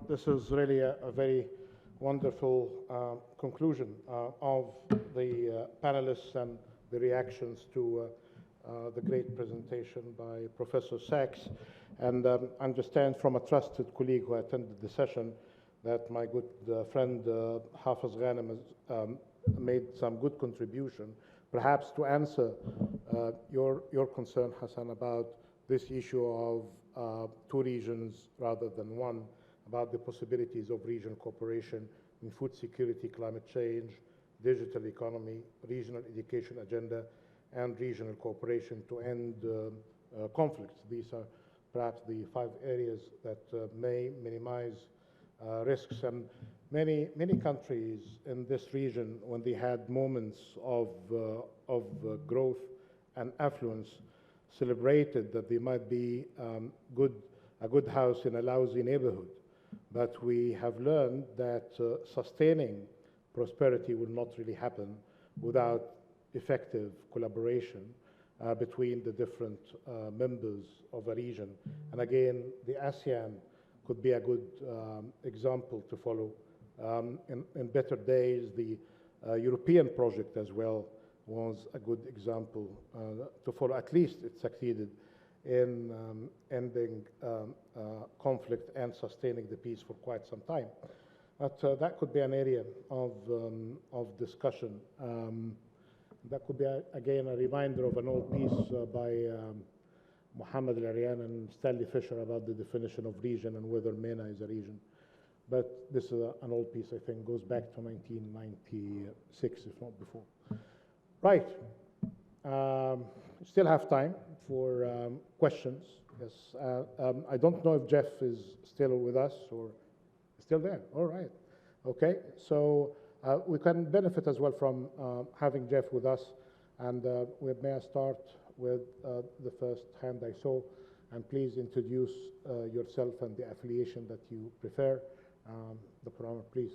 This is really a very wonderful conclusion of the panelists and the reactions to the great presentation by Professor Sachs. And understand from a trusted colleague who attended the session that my good friend Hafiz Ghanem has made some good contribution, perhaps to answer your concern, Hassan, about this issue of two regions rather than one, about the possibilities of regional cooperation in food security, climate change, digital economy, regional education agenda, and regional cooperation to end conflicts. These are perhaps the 5 areas that may minimize risks. And many countries in this region, when they had moments of growth and affluence, celebrated that they might be a good house in a lousy neighborhood. But we have learned that sustaining prosperity will not really happen without effective collaboration between the different members of a region. And again, the ASEAN could be a good example to follow. In better days, the European project as well was a good example to follow. At least it succeeded in ending conflict and sustaining the peace for quite some time. But that could be an area of discussion. That could be, again, a reminder of an old piece by Muhammad Al-Aryan and Stanley Fisher about the definition of region and whether MENA is a region. But this is an old piece, I think, goes back to 1996, if not before. Right. Still have time for questions. Yes. I don't know if Jeff is still with us or still there. All right. Okay. So we can benefit as well from having Jeff with us. And may I start with the first hand I saw? And please introduce yourself and the affiliation that you prefer. Dr. Omar, please.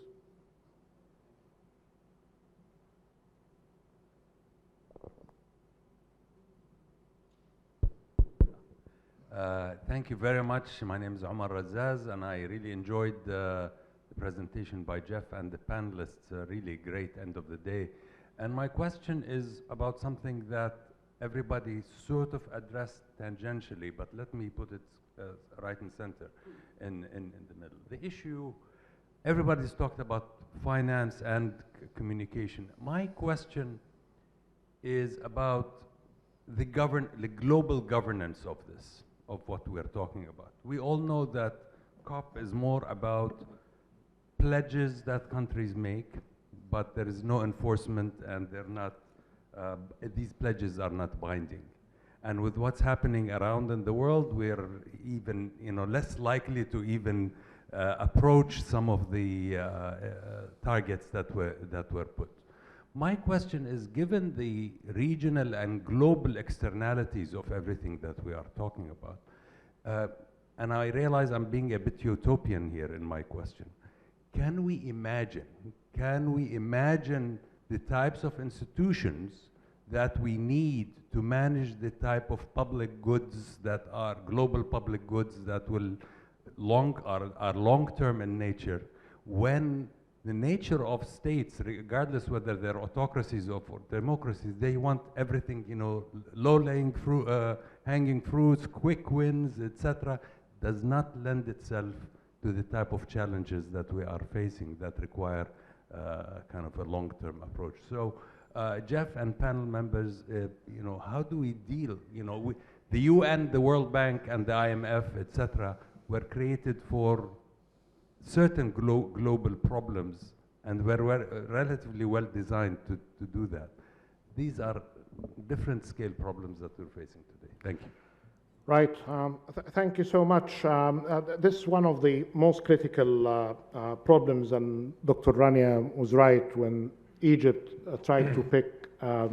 Thank you very much. My name is Omar Razaz, and I really enjoyed the presentation by Jeff and the panelists. Really great end of the day. And my question is about something that everybody sort of addressed tangentially, but let me put it right in center, in the middle. The issue, everybody's talked about finance and communication. My question is about the global governance of this, of what we're talking about. We all know that COP is more about pledges that countries make, but there is no enforcement, and they're not, these pledges are not binding. And with what's happening around in the world, we're even, less likely to even approach some of the targets that were put. My question is, given the regional and global externalities of everything that we are talking about, and I realize I'm being a bit utopian here in my question, can we imagine the types of institutions that we need to manage the type of public goods that are global public goods that will are long-term in nature, when the nature of states, regardless whether they're autocracies or democracies, they want everything, low-lying fruit, hanging fruits, quick wins, etc., does not lend itself to the type of challenges that we are facing that require kind of a long-term approach. So, Jeff and panel members, how do we deal? The UN, the World Bank, and the IMF, etc., were created for certain global problems, and were relatively well designed to do that. These are different scale problems that we're facing today. Thank you. Right. Thank you so much. This is one of the most critical problems, and Dr. Rania was right when Egypt tried to pick a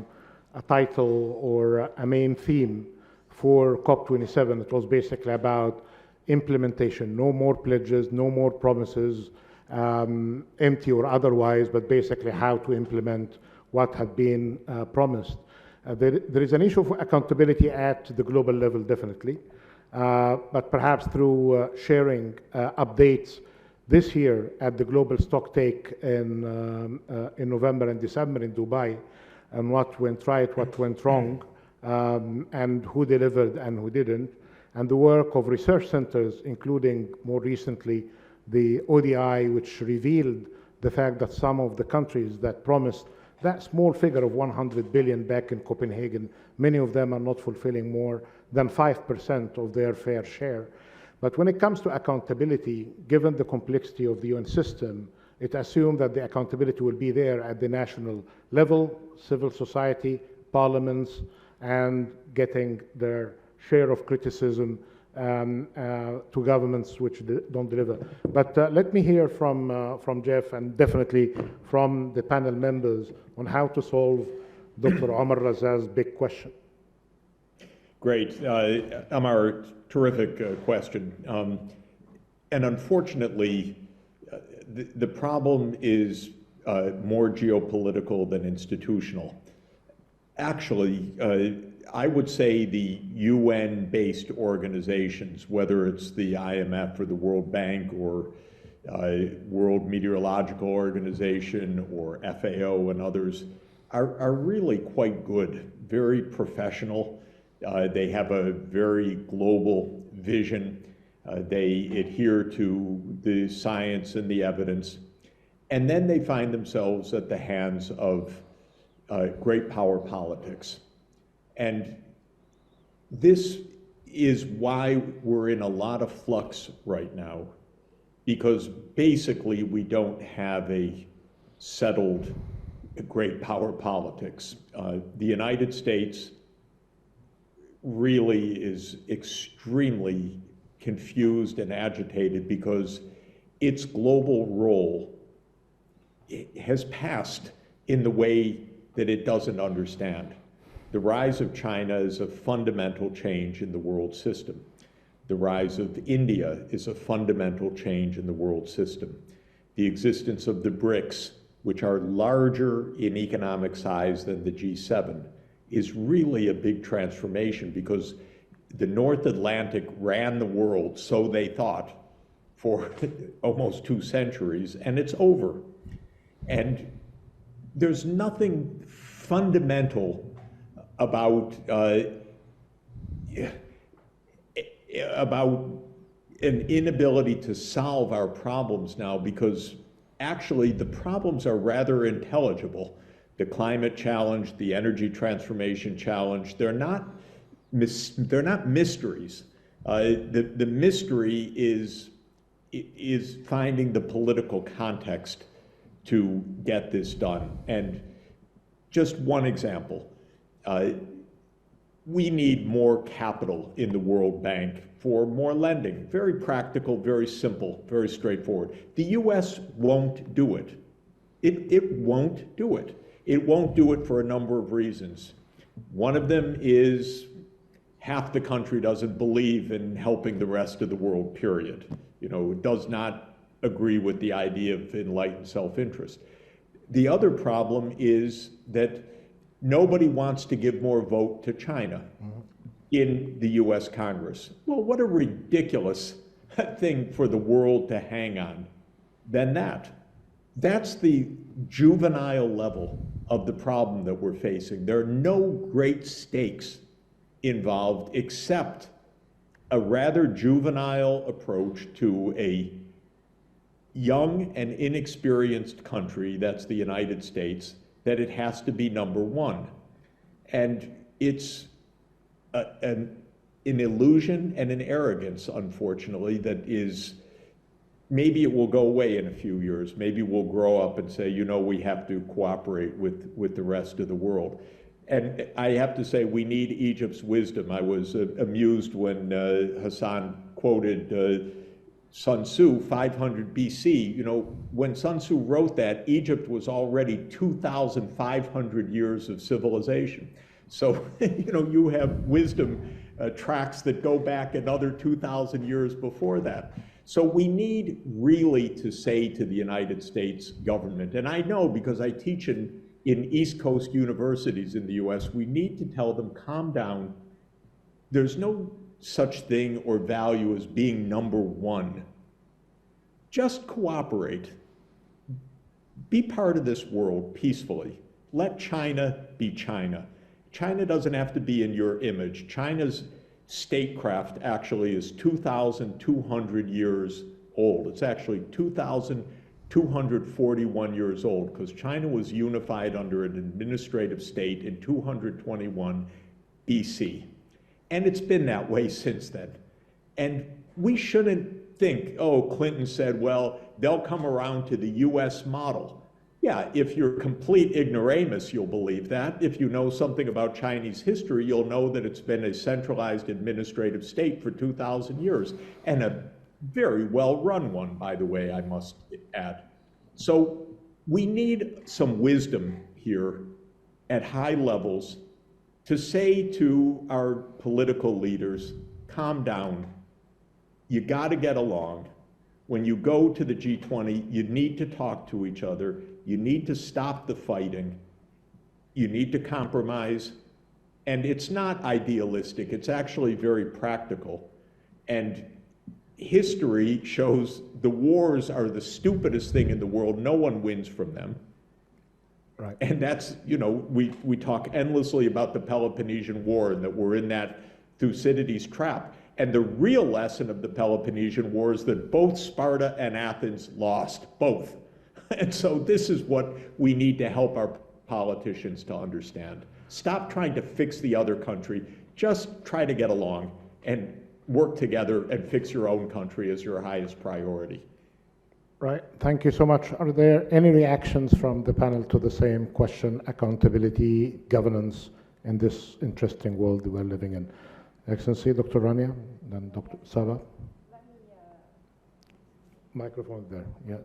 title or a main theme for COP27. It was basically about implementation. No more pledges, no more promises, empty or otherwise, but basically how to implement what had been promised. There is an issue of accountability at the global level, definitely. but perhaps through sharing updates this year at the Global Stock Take in November and December in Dubai, and what went right, what went wrong, and who delivered and who didn't, and the work of research centers, including more recently the ODI, which revealed the fact that some of the countries that promised that small figure of 100 billion back in Copenhagen, many of them are not fulfilling more than 5% of their fair share. But when it comes to accountability, given the complexity of the UN system, it assumed that the accountability will be there at the national level, civil society, parliaments, and getting their share of criticism to governments which don't deliver. But let me hear from Jeff, and definitely from the panel members, on how to solve Dr. Omar Razaz's big question. Great. Amar, terrific question. And unfortunately, the problem is more geopolitical than institutional. Actually, I would say the UN-based organizations, whether it's the IMF or the World Bank or World Meteorological Organization or FAO and others, are really quite good, very professional. They have a very global vision. They adhere to the science and the evidence. And then they find themselves at the hands of great power politics. And this is why we're in a lot of flux right now, because basically we don't have a settled great power politics. The United States really is extremely confused and agitated because its global role has passed in the way that it doesn't understand. The rise of China is a fundamental change in the world system. The rise of India is a fundamental change in the world system. The existence of the BRICS, which are larger in economic size than the G7, is really a big transformation because the North Atlantic ran the world, so they thought, for almost 2 centuries, and it's over. And there's nothing fundamental about an inability to solve our problems now, because actually the problems are rather intelligible. The climate challenge, the energy transformation challenge, they're not mysteries. The mystery is finding the political context to get this done. And just one example, we need more capital in the World Bank for more lending. Very practical, very simple, very straightforward. The US won't do it. It won't do it. It won't do it for a number of reasons. One of them is half the country doesn't believe in helping the rest of the world, period. You know, it does not agree with the idea of enlightened self-interest. The other problem is that nobody wants to give more vote to China in the US Congress. Well, what a ridiculous thing for the world to hang on than that. That's the juvenile level of the problem that we're facing. There are no great stakes involved except a rather juvenile approach to a young and inexperienced country, that's the United States, that it has to be number one. And it's an illusion and an arrogance, unfortunately, that is, maybe it will go away in a few years. Maybe we'll grow up and say, you know, we have to cooperate with the rest of the world. And I have to say, we need Egypt's wisdom. I was amused when Hassan quoted Sun Tzu, 500 BC. You know, when Sun Tzu wrote that, Egypt was already 2,500 years of civilization. So, you know, you have wisdom tracks that go back another 2,000 years before that. So we need really to say to the United States government, and I know because I teach in East Coast universities in the US, we need to tell them, calm down. There's no such thing or value as being number one. Just cooperate. Be part of this world peacefully. Let China be China. China doesn't have to be in your image. China's statecraft actually is 2,200 years old. It's actually 2,241 years old, because China was unified under an administrative state in 221 BC. And it's been that way since then. And we shouldn't think, oh, Clinton said, well, they'll come around to the US model. Yeah, if you're complete ignoramus, you'll believe that. If you know something about Chinese history, you'll know that it's been a centralized administrative state for 2,000 years, and a very well-run one, by the way, I must add. So we need some wisdom here at high levels to say to our political leaders, calm down, you gotta get along. When you go to the G20, you need to talk to each other. You need to stop the fighting. You need to compromise. And it's not idealistic, it's actually very practical. And history shows the wars are the stupidest thing in the world. No one wins from them. Right. And that's, you know, we talk endlessly about the Peloponnesian War and that we're in that Thucydides trap. And the real lesson of the Peloponnesian War is that both Sparta and Athens lost, both. And so this is what we need to help our politicians to understand. Stop trying to fix the other country. Just try to get along and work together and fix your own country as your highest priority. Right, thank you so much. Are there any reactions from the panel to the same question, accountability, governance in this interesting world we're living in? Excellency, Dr. Rania, then Dr. Saba. Microphone there, yes.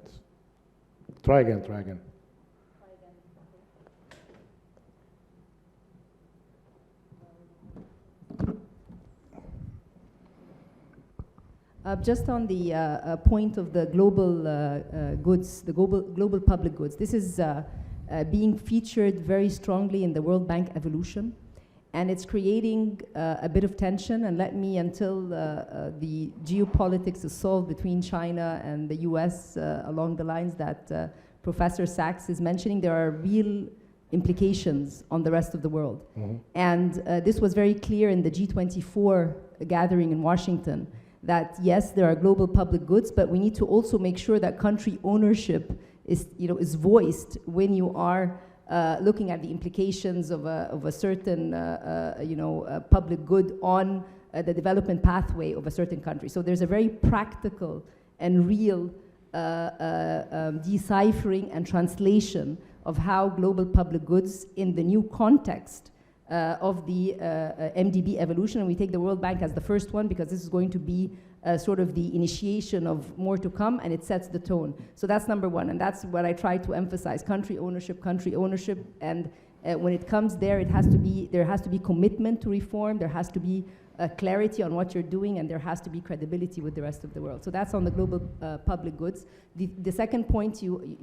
Try again. Just on the point of the global goods, the global public goods, this is being featured very strongly in the World Bank evolution, and it's creating a bit of tension. And let me, until the geopolitics is solved between China and the US along the lines that Professor Sachs is mentioning, there are real implications on the rest of the world. Mm-hmm. And this was very clear in the G24 gathering in Washington, that yes, there are global public goods, but we need to also make sure that country ownership is voiced when you are looking at the implications of a certain public good on the development pathway of a certain country. So there's a very practical and real deciphering and translation of how global public goods in the new context of the MDB evolution, and we take the World Bank as the first one because this is going to be sort of the initiation of more to come, and it sets the tone. So that's number one, and that's what I try to emphasize: country ownership, and when it comes there, there has to be commitment to reform, there has to be clarity on what you're doing, and there has to be credibility with the rest of the world. So that's on the global public goods. The second point you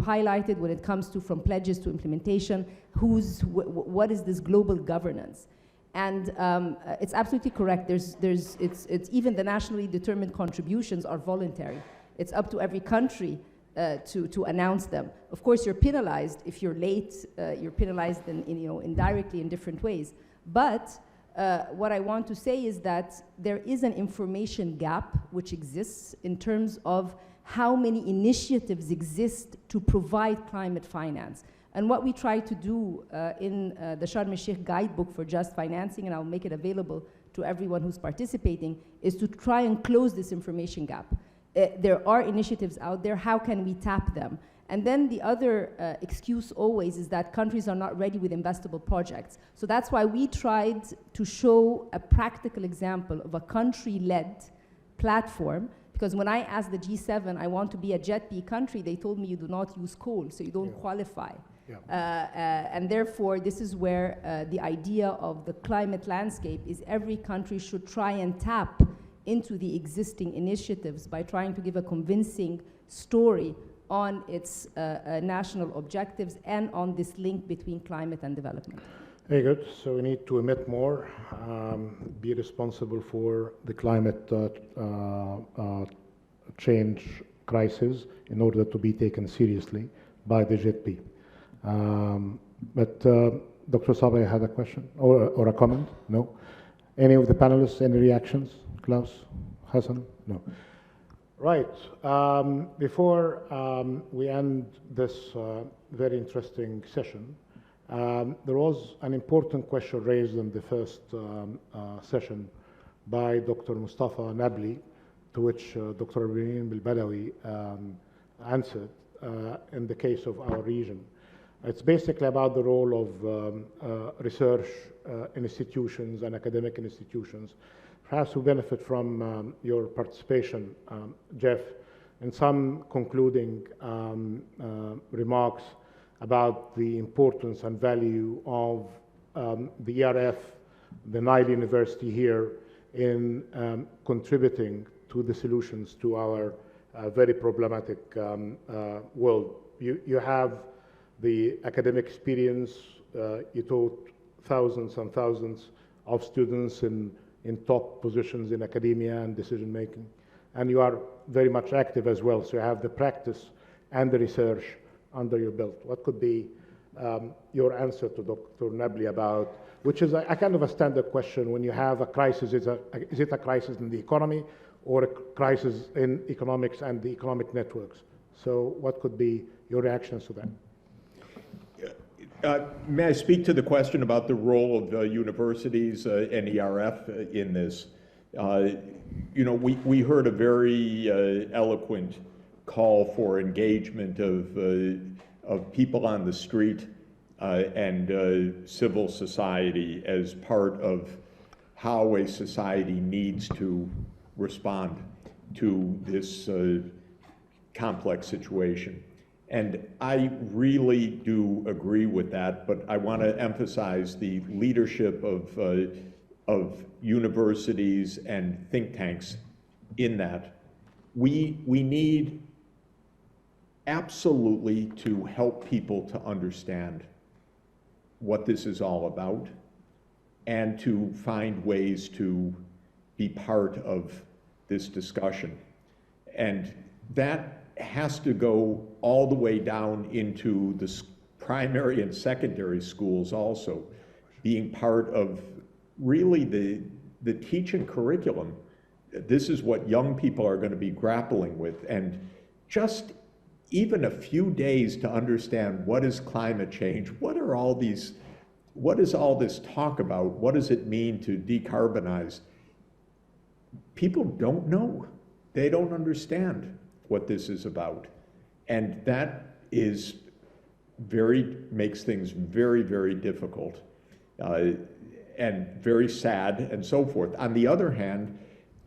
highlighted when it comes to from pledges to implementation, what is this global governance? And it's absolutely correct. It's even the nationally determined contributions are voluntary. It's up to every country to announce them. Of course, you're penalized if you're late. You're penalized indirectly in different ways. But what I want to say is that there is an information gap which exists in terms of how many initiatives exist to provide climate finance. And what we try to do in the Sharm el-Sheikh guidebook for just financing, and I'll make it available to everyone who's participating, is to try and close this information gap. There are initiatives out there, how can we tap them? And then the other excuse always is that countries are not ready with investable projects. So that's why we tried to show a practical example of a country-led platform, because when I asked the G7, I want to be a JETB country, they told me you do not use coal, so you don't qualify. Yeah. And therefore, this is where the idea of the climate landscape is every country should try and tap into the existing initiatives by trying to give a convincing story on its national objectives and on this link between climate and development. Very good. So we need to emit more, be responsible for the climate change crisis in order to be taken seriously by the JETP. But Dr. Sabeh had a question or a comment? No? Any of the panelists, any reactions? Klaus, Hassan? No. Right. Before we end this very interesting session, there was an important question raised in the first session by Dr. Mustafa Nabli, to which Dr. Abinin Bilbalawi answered in the case of our region. It's basically about the role of research institutions and academic institutions. Perhaps we benefit from your participation, Jeff, in some concluding remarks about the importance and value of the ERF, the Nile University here, in contributing to the solutions to our very problematic world. You have the academic experience. You taught thousands and thousands of students in top positions in academia and decision making, and you are very much active as well, so you have the practice and the research under your belt. What could be your answer to Dr. Nabli about, which is a kind of a standard question when you have a crisis, is it a crisis in the economy or a crisis in economics and the economic networks? So what could be your reactions to that? May I speak to the question about the role of universities and ERF in this? You know, we heard a very eloquent call for engagement of people on the street and civil society as part of how a society needs to respond to this complex situation. And I really do agree with that, but I want to emphasize the leadership of universities and think tanks in that. We need absolutely to help people to understand what this is all about and to find ways to be part of this discussion. And that has to go all the way down into the primary and secondary schools also, being part of really the teaching curriculum. This is what young people are going to be grappling with, and just even a few days to understand what is climate change, what is all this talk about, what does it mean to decarbonize? People don't know, they don't understand what this is about. And that makes things very, very difficult and very sad and so forth. On the other hand,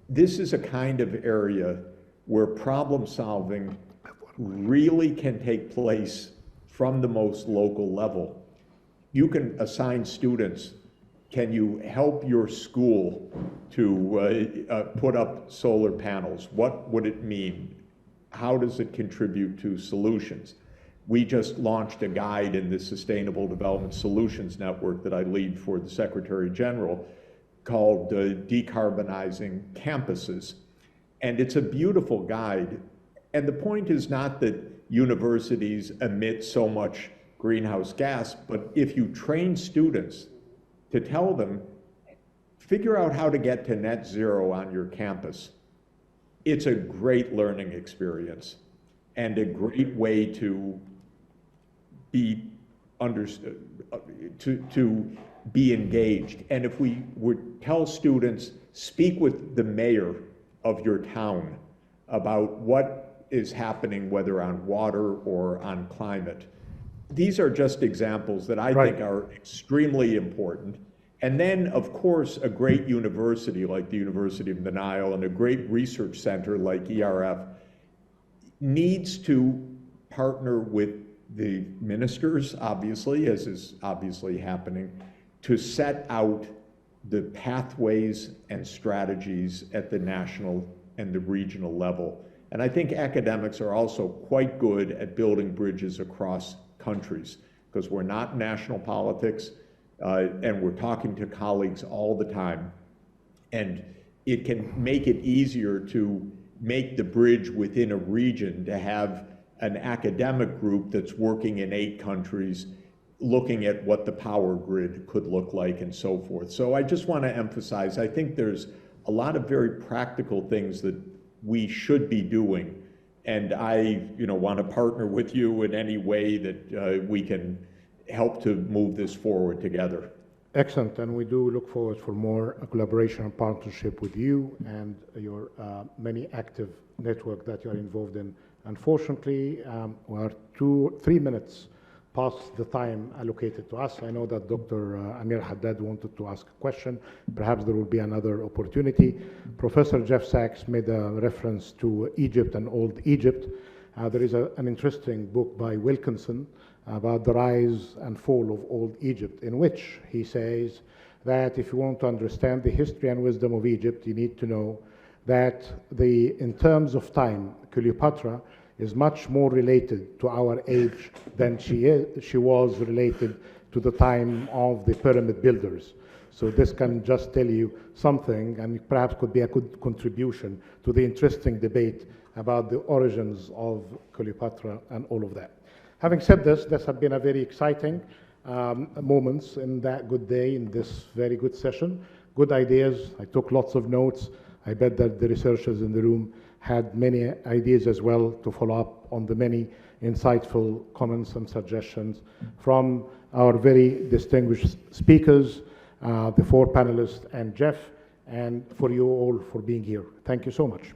this is a kind of area where problem solving really can take place from the most local level. You can assign students, can you help your school to put up solar panels? What would it mean? How does it contribute to solutions? We just launched a guide in the Sustainable Development Solutions Network that I lead for the Secretary General called Decarbonizing Campuses. And it's a beautiful guide. And the point is not that universities emit so much greenhouse gas, but if you train students to tell them, figure out how to get to net zero on your campus, it's a great learning experience and a great way to be understood, to be engaged. And if we would tell students, speak with the mayor of your town about what is happening, whether on water or on climate. These are just examples that I think are extremely important. And then, of course, a great university like the University of the Nile and a great research center like ERF needs to partner with the ministers, obviously, as is obviously happening, to set out the pathways and strategies at the national and the regional level. And I think academics are also quite good at building bridges across countries, because we're not national politics. and we're talking to colleagues all the time. And it can make it easier to make the bridge within a region to have an academic group that's working in 8 countries looking at what the power grid could look like and so forth. So I just want to emphasize, I think there's a lot of very practical things that we should be doing. And I want to partner with you in any way that we can help to move this forward together. Excellent, and we do look forward for more collaboration and partnership with you and your many active network that you're involved in. Unfortunately, we are 3 minutes past the time allocated to us. I know that Dr. Amir Haddad wanted to ask a question. Perhaps there will be another opportunity. Professor Jeff Sachs made a reference to Egypt and old Egypt. There is an interesting book by Wilkinson about the rise and fall of old Egypt, in which he says that if you want to understand the history and wisdom of Egypt, you need to know that in terms of time, Cleopatra is much more related to our age than she was related to the time of the pyramid builders. So this can just tell you something, and perhaps could be a good contribution to the interesting debate about the origins of Cleopatra and all of that. Having said this has been a very exciting moments in that good day, in this very good session. Good ideas. I took lots of notes. I bet that the researchers in the room had many ideas as well to follow up on the many insightful comments and suggestions from our very distinguished speakers, the 4 panelists, and Jeff, and for you all for being here. Thank you so much.